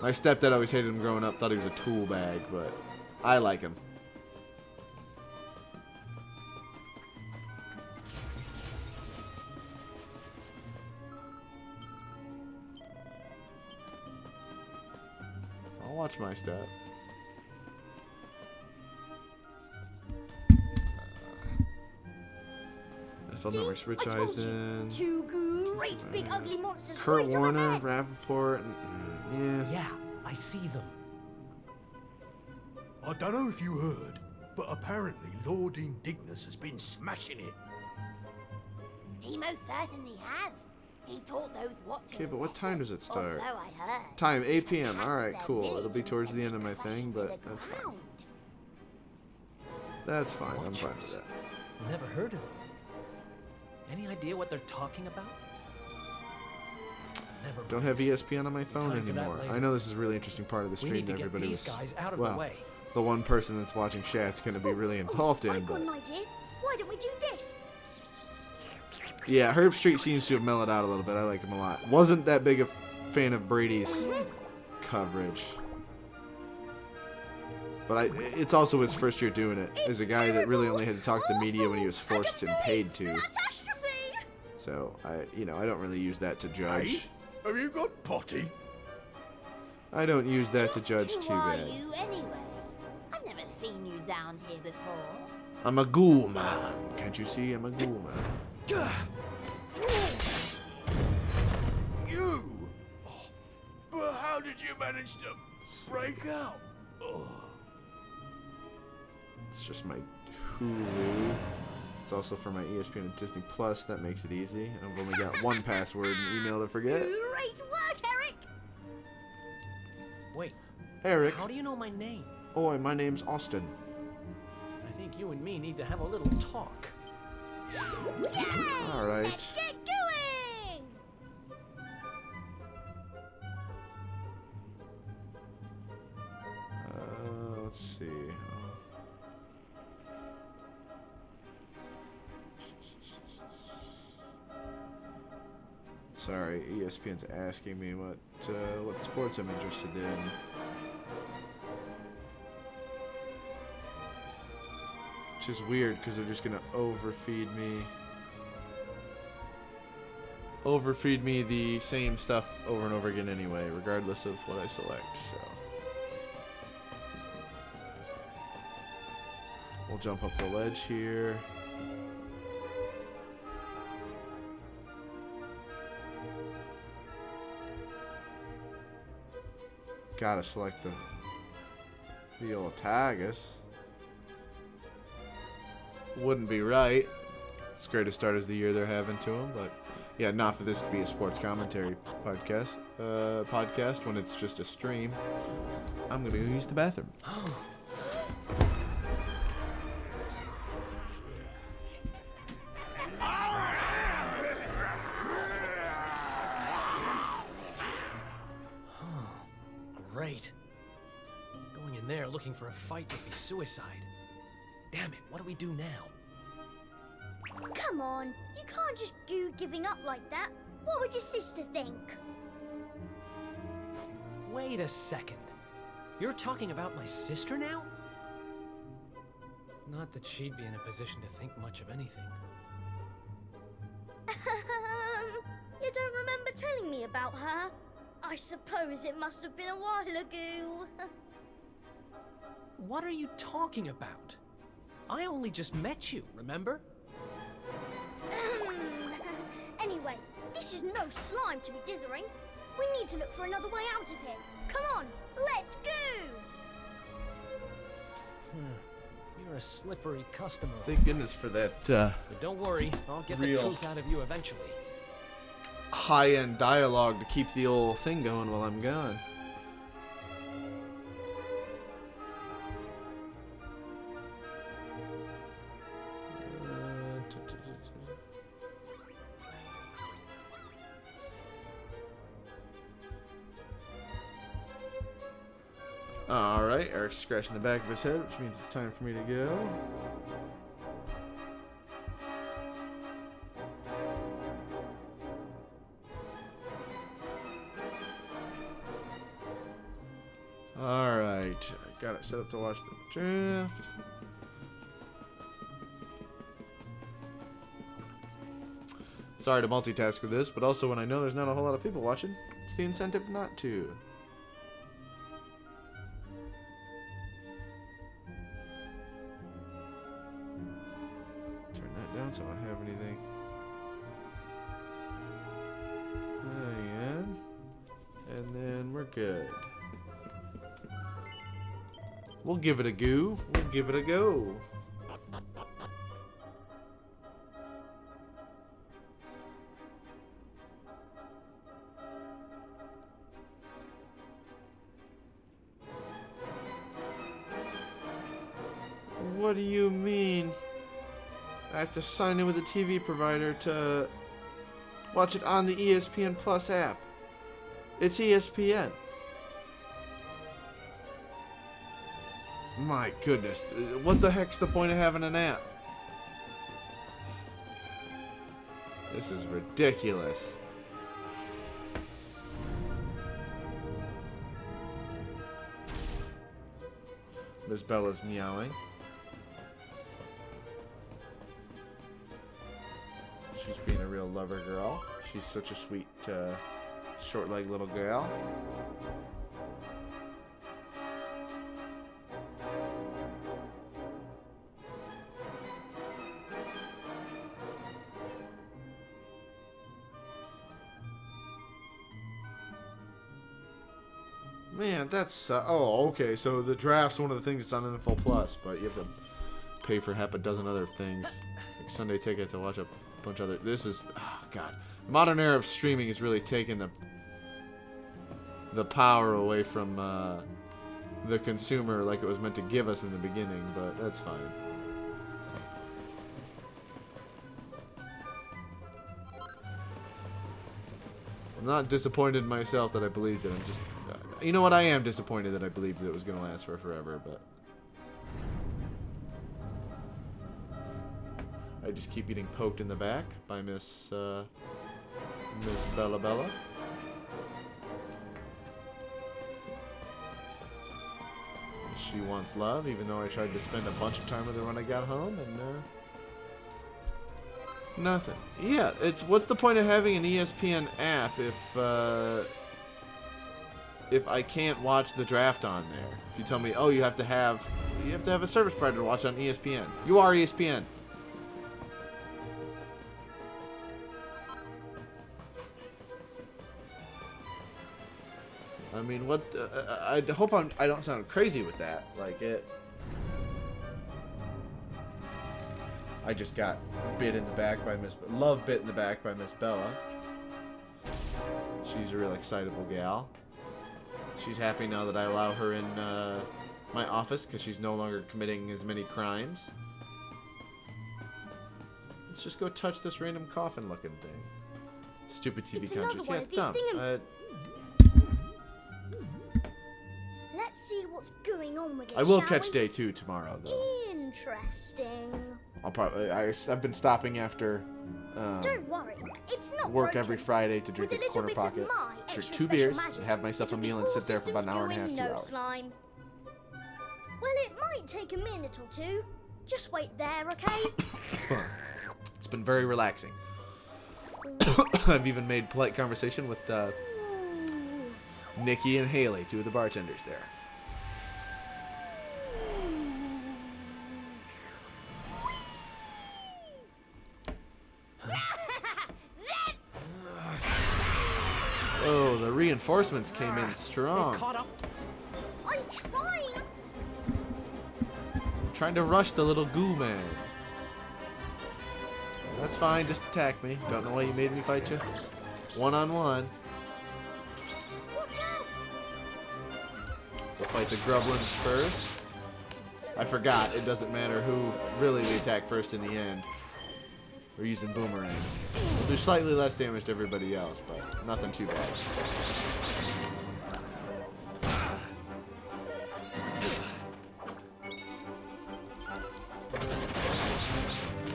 My stepdad always hated him growing up. Thought he was a tool bag, but I like him. I'll watch my stat. NFL Network's Rich Eisen. Two great big ugly monsters. Kurt right Warner, on my head. Rappaport, yeah. Yeah, I see them. I don't know if you heard, but apparently Lord Indignus has been smashing it. He most certainly has. He taught those what to Okay, but what time does it start? Or so I heard. Time, 8 p.m. Alright, cool. It'll be towards the end of my thing, but that's fine. That's fine. I'm fine with that. Never heard of them. Any idea what they're talking about? Never Don't have ESPN on my phone Time for that anymore. later. I know this is a really interesting part of the We stream need to that get everybody these was. guys out of well, the way. the one person that's watching chat's going to be really involved in. I've got But an idea. Why don't we do this? yeah, Herb Street seems to have mellowed out a little bit. I like him a lot. Wasn't that big a fan of Brady's coverage. But it's also his first year doing it. As a guy that really only had to talk to the media when he was forced and paid to. So I don't really use that to judge. Hey, have you got potty? I don't use that to judge Who too are bad. you anyway? I've never seen you down here before. I'm a ghoul man. Can't you see? I'm a ghoul man. You? Oh, but how did you manage to break out? Oh. It's just my Hulu. It's also for my ESPN and Disney Plus. That makes it easy. I've only got one password and email to forget. Great work, Eric! Wait. Eric. How do you know my name? Oi, my name's Austin. I think you and me need to have a little talk. All right. Let's get going! Let's see. Sorry, ESPN's asking me what sports I'm interested in. Which is weird because they're just gonna overfeed me the same stuff over and over again anyway, regardless of what I select. So we'll jump up the ledge here. Gotta select the old Tigers. Wouldn't be right. It's the greatest start as the year they're having to them, but yeah, not for this to be a sports commentary podcast. Podcast when it's just a stream. I'm gonna go use the bathroom. Great. Going in there looking for a fight would be suicide. Damn it, what do we do now? Come on, you can't just go giving up like that. What would your sister think? Wait a second. You're talking about my sister now? Not that she'd be in a position to think much of anything. You don't remember telling me about her? I suppose it must have been a while ago. What are you talking about? I only just met you, remember? Anyway, this is no slime to be dithering. We need to look for another way out of here. Come on, let's go! You're a slippery customer. Thank goodness for that But don't worry, I'll get the real truth out of you eventually. high-end dialogue to keep the old thing going while I'm gone. Alright, Eric's scratching the back of his head, which means it's time for me to go. Alright, I got it set up to watch the draft. Sorry to multitask with this, but also when I know there's not a whole lot of people watching, it's the incentive not to. Turn that down so I don't have anything. And then we're good. We'll give it a go. We'll give it a go. What do you mean? I have to sign in with a TV provider to watch it on the ESPN Plus app. It's ESPN. My goodness, what the heck's the point of having an app? This is ridiculous. Miss Bella's meowing. She's being a real lover girl. She's such a sweet, short-legged little girl. Man, that's oh, okay. So the draft's one of the things that's on NFL Plus, but you have to pay for half a dozen other things, like Sunday Ticket to watch a bunch of other. This is, oh god, the modern era of streaming has really taken the power away from the consumer, like it was meant to give us in the beginning. But that's fine. I'm not disappointed in myself that I believed it. I'm just. You know what? I am disappointed that I believed that it was going to last for forever, but I just keep getting poked in the back by Miss Bella. She wants love, even though I tried to spend a bunch of time with her when I got home, and nothing. Yeah, it's what's the point of having an ESPN app if I can't watch the draft on there? If you tell me, oh, you have to have a service provider to watch on ESPN. You are ESPN. I mean, what? I hope I don't sound crazy with that. Like it. I just got bit in the back by bit in the back by Miss Bella. She's a real excitable gal. She's happy now that I allow her in my office because she's no longer committing as many crimes. Let's just go touch this random coffin-looking thing. Stupid TV It's countries. another Yeah, one of these dumb. Let's see what's going on with it. I will shall catch we? day 2 tomorrow, though. Interesting. I've been stopping after Don't worry, it's not work broken. every Friday to drink With at a the corner little bit pocket, of my drink extra 2 special beers, magic, and have myself a it'll be meal and all sit there for about an hour and a half, systems 2 go in, no hours. slime. Well, it might take a minute or two. Just wait there, okay? It's been very relaxing. I've even made polite conversation with Nikki and Haley, 2 of the bartenders there. Oh, the reinforcements came in strong. Caught up. I'm trying. Trying to rush the little goo man. That's fine, just attack me. Don't know why you made me fight you. 1-on-1. Watch out! We'll fight the Grublins first. I forgot, it doesn't matter who really we attack first in the end. We're using boomerangs. We'll do slightly less damage to everybody else, but nothing too bad.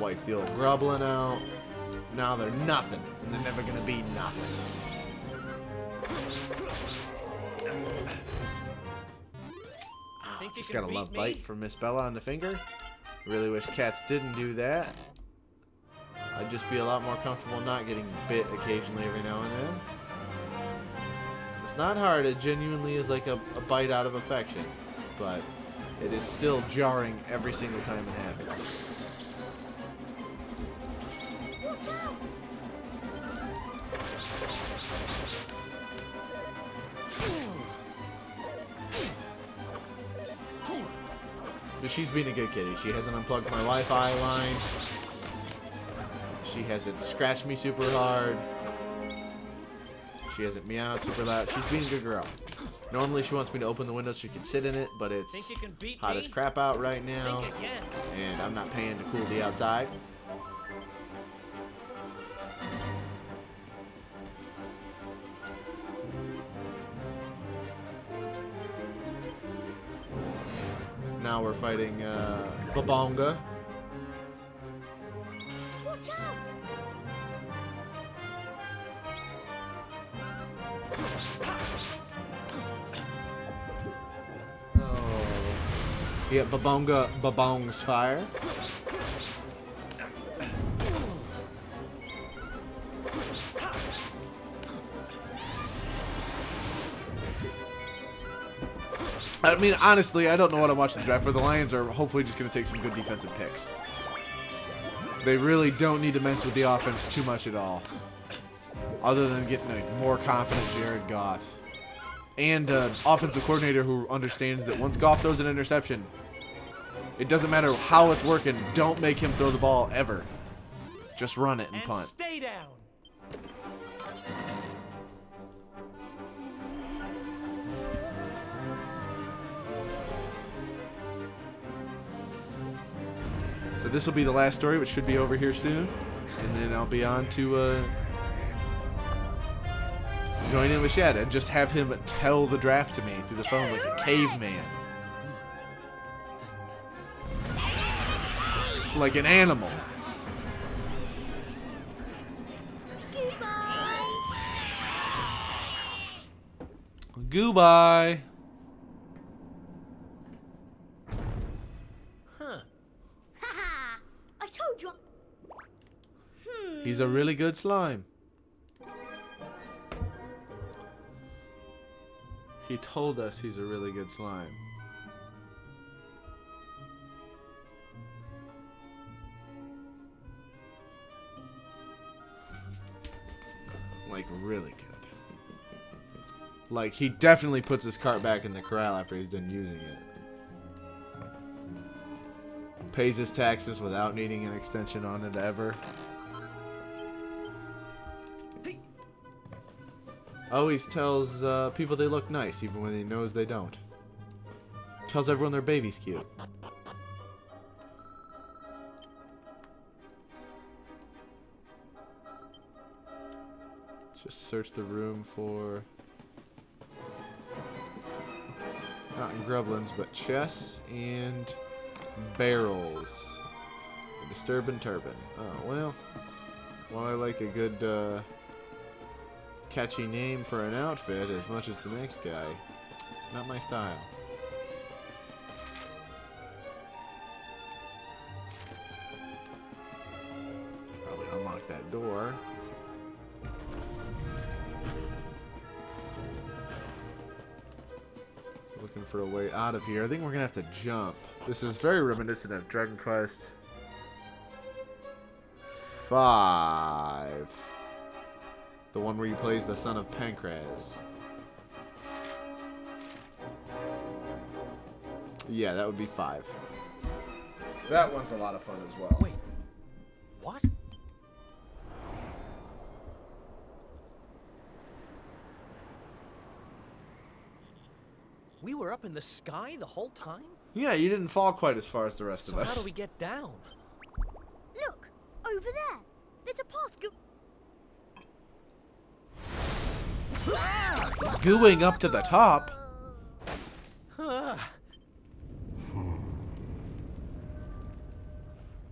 Wipe the old Grublin out. Now they're nothing, and they're never gonna be nothing. Just got a love bite from Miss Bella on the finger. Really wish cats didn't do that. I'd just be a lot more comfortable not getting bit occasionally every now and then. It's not hard, it genuinely is like a bite out of affection. But it is still jarring every single time it happens. Watch out! But she's being a good kitty. She hasn't unplugged my Wi-Fi line. She hasn't scratched me super hard. She hasn't meowed super loud. She's being a good girl. Normally she wants me to open the window so she can sit in it, but it's hot as crap out right now. And I'm not paying to cool the outside. Now we're fighting Babonga. Watch out! Oh. Yeah, Babong's fire. I mean, honestly, I don't know what I'm watching the draft for. The Lions are hopefully just going to take some good defensive picks. They really don't need to mess with the offense too much at all. Other than getting a more confident Jared Goff. And an offensive coordinator who understands that once Goff throws an interception, it doesn't matter how it's working, don't make him throw the ball ever. Just run it and punt. Stay down. So this will be the last story, which should be over here soon. And then I'll be on to join in with Shad and just have him tell the draft to me through the phone like a caveman. Like an animal. Goodbye. I told you. He's a really good slime. He told us he's a really good slime. Like, really good. Like, he definitely puts his cart back in the corral after he's done using it. Pays his taxes without needing an extension on it ever. Always tells people they look nice even when he knows they don't. Tells everyone their baby's cute. Let's just search the room for not Grublins, but chests and barrels. A disturbing turban. Oh, well. Well, I like a good, catchy name for an outfit as much as the next guy. Not my style. Probably unlock that door. Looking for a way out of here. I think we're gonna have to jump. This is very reminiscent of Dragon Quest V. The one where you play as the son of Pancraz. Yeah, that would be 5. That one's a lot of fun as well. Wait. What? We were up in the sky the whole time? Yeah, you didn't fall quite as far as the rest of us. So how do we get down? Look, over there. There's a path Gooing up to the top?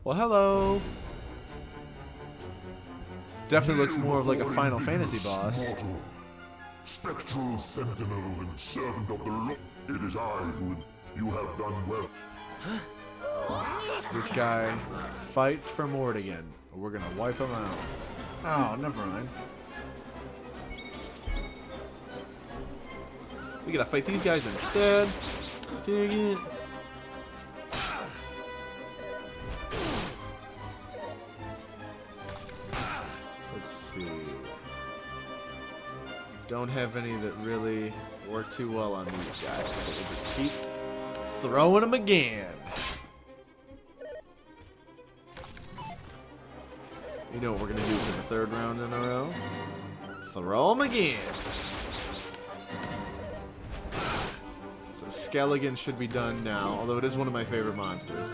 Well, hello. Definitely looks more of like a Final Fantasy boss. Mortal, spectral sentinel and servant of the Lord, it is I who you have done well. This guy fights for Mortigan. We're gonna wipe him out. Oh, never mind. We gotta fight these guys instead. Dang it. Let's see. Don't have any that really work too well on these guys. So we'll just keep throwing them again. You know what we're gonna do for the 3rd round in a row? Throw them again. So Skelligan should be done now, although it is one of my favorite monsters.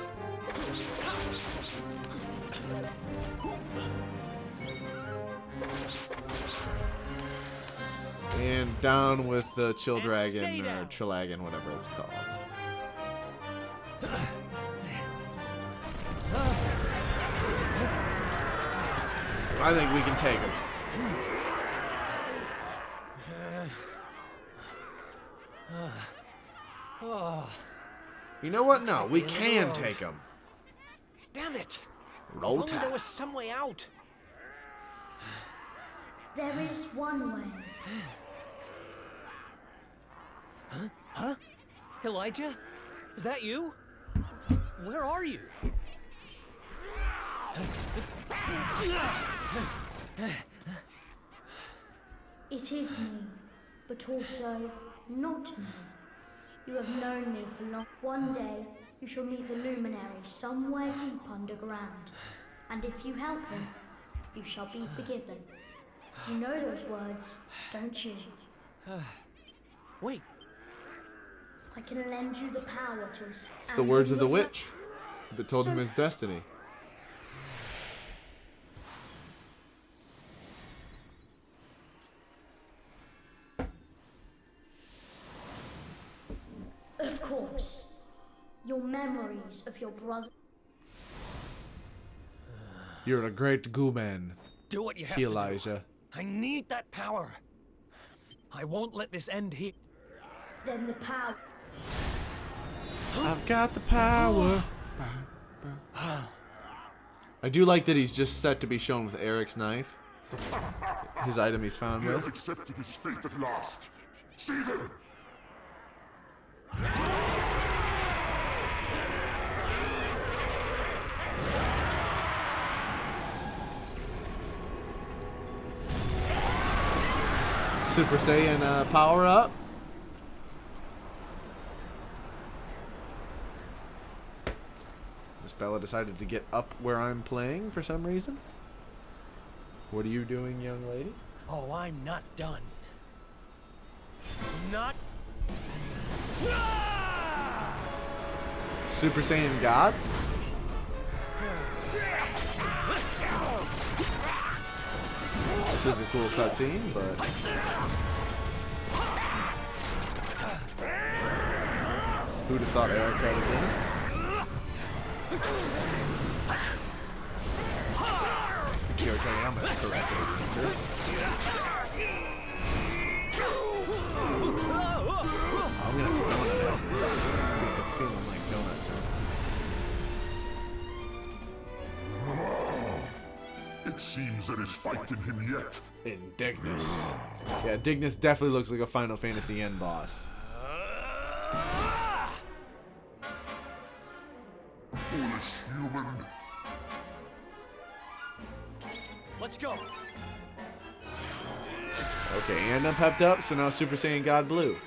And down with the Chill Dragon, or Chillagan, whatever it's called. I think we can take him. You know what? No, we can take him. Damn it! Roll If only tide. there was some way out. There is one way. Huh? Elijah? Is that you? Where are you? It is me, but also not me. You have known me for long. One day, you shall meet the luminary somewhere deep underground. And if you help him, you shall be forgiven. You know those words, don't you? Wait. I can lend you the power to escape. It's the words of the witch that told him his destiny. Of course. Your memories of your brother. You're a great goo-man. Do what you have to do. Elijah. I need that power. I won't let this end here. Then the power. I've got the power. I do like that he's just set to be shown with Eric's knife. His item he's found He has with. accepted his fate at last. Seize him! Super Saiyan power up. Miss Bella decided to get up where I'm playing for some reason. What are you doing, young lady? Oh, I'm not done. Not. Super Saiyan God? This is a cool cutscene, but who'd have thought Eric had a dinner? tell you how much correctly answer. I'm gonna put donut after this. It's feeling like donut time. It seems there is fight in him yet. In Dignus. Yeah, Dignus definitely looks like a Final Fantasy end boss. Foolish human. Let's go. Okay, and I'm pepped up, so now Super Saiyan God Blue.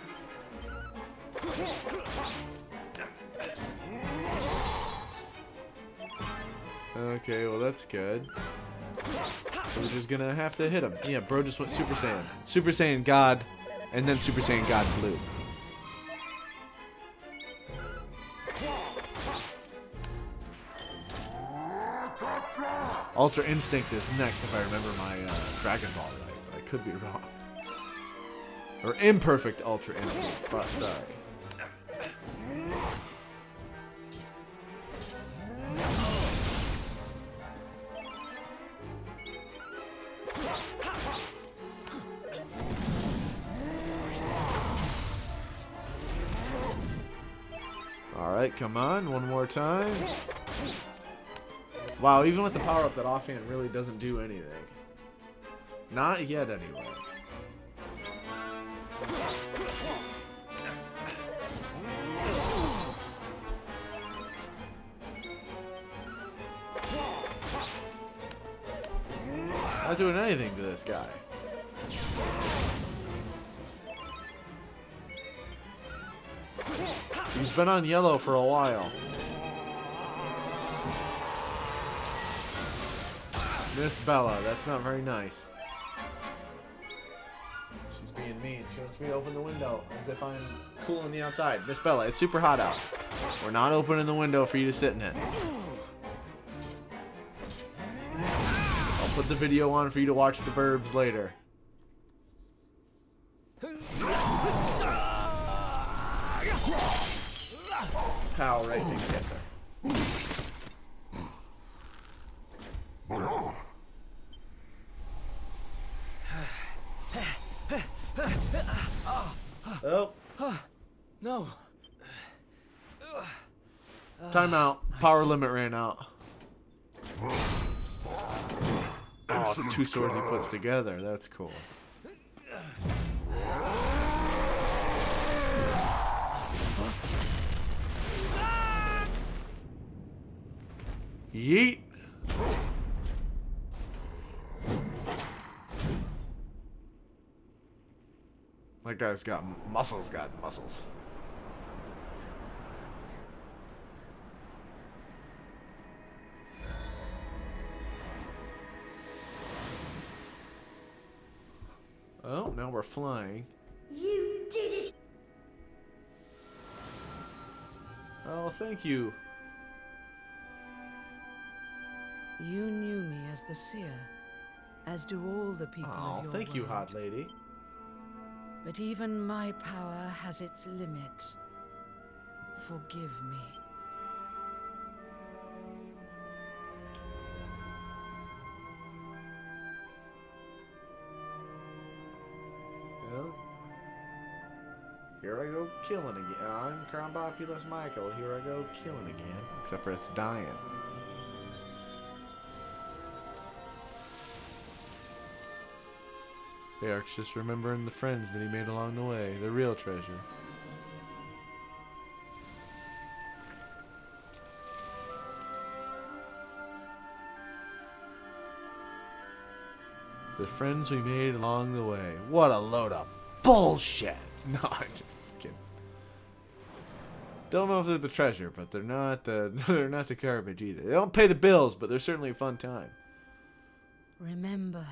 Okay, well that's good. We're just gonna have to hit him. Yeah, bro just went Super Saiyan. Super Saiyan God, and then Super Saiyan God Blue. Ultra Instinct is next if I remember my Dragon Ball right, but I could be wrong. Or Imperfect Ultra Instinct. Fuck, sorry. Alright, come on, one more time. Wow, even with the power-up, that offhand really doesn't do anything. Not yet, anyway. Not doing anything to this guy. He's been on yellow for a while. Miss Bella, that's not very nice. She's being mean. She wants me to open the window as if I'm cool on the outside. Miss Bella, it's super hot out. We're not opening the window for you to sit in it. I'll put the video on for you to watch the Burbs later. Pow, right thing, kisser. Oh. No. Time out. Power limit ran out. Oh, it's two swords he puts together. That's cool. Yeet. That guy's got muscles, muscles. Oh, now we're flying. You did it! Oh, thank you. You knew me as the seer, as do all the people of your thank you, world. hot lady. But even my power has its limits. Forgive me. Well, here I go killing again. I'm Crown Populous Michael. Here I go killing again. Except for it's dying. Eric's just remembering the friends that he made along the way. The real treasure. The friends we made along the way. What a load of bullshit! No, I'm just kidding. Don't know if they're the treasure, but they're not the garbage either. They don't pay the bills, but they're certainly a fun time. Remember,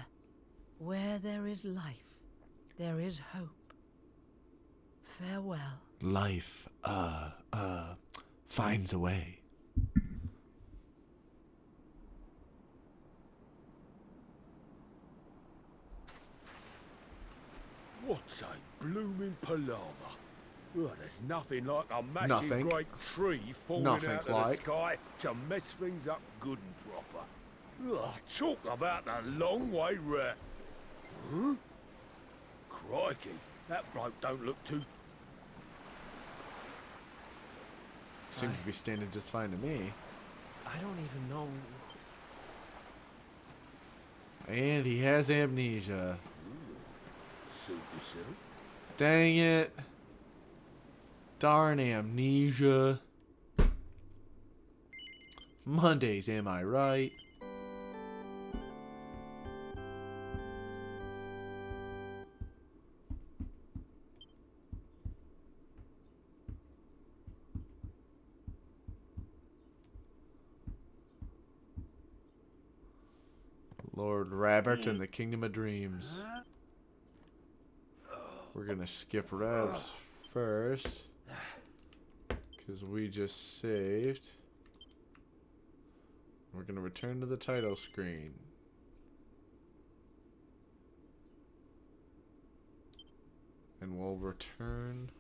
where there is life, there is hope. Farewell. Life, finds a way. What's a blooming palaver? Well, there's nothing like a massive great tree falling out of the sky to mess things up good and proper. Oh, talk about a long way round. Huh? Crikey, that bloke don't look too... Seems to be standing just fine to me. I don't even know. And he has amnesia. Suit yourself. Dang it. Darn amnesia. Mondays, am I right? Lord Rabbit and the Kingdom of Dreams. We're gonna skip Rebs first, because we just saved. We're gonna return to the title screen. And we'll return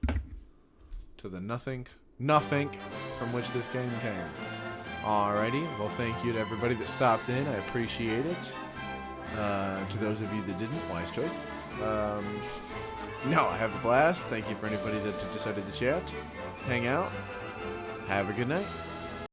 to the nothing from which this game came. Alrighty, well thank you to everybody that stopped in, I appreciate it. To those of you that didn't, wise choice. No, I have a blast. Thank you for anybody that decided to chat, hang out. Have a good night.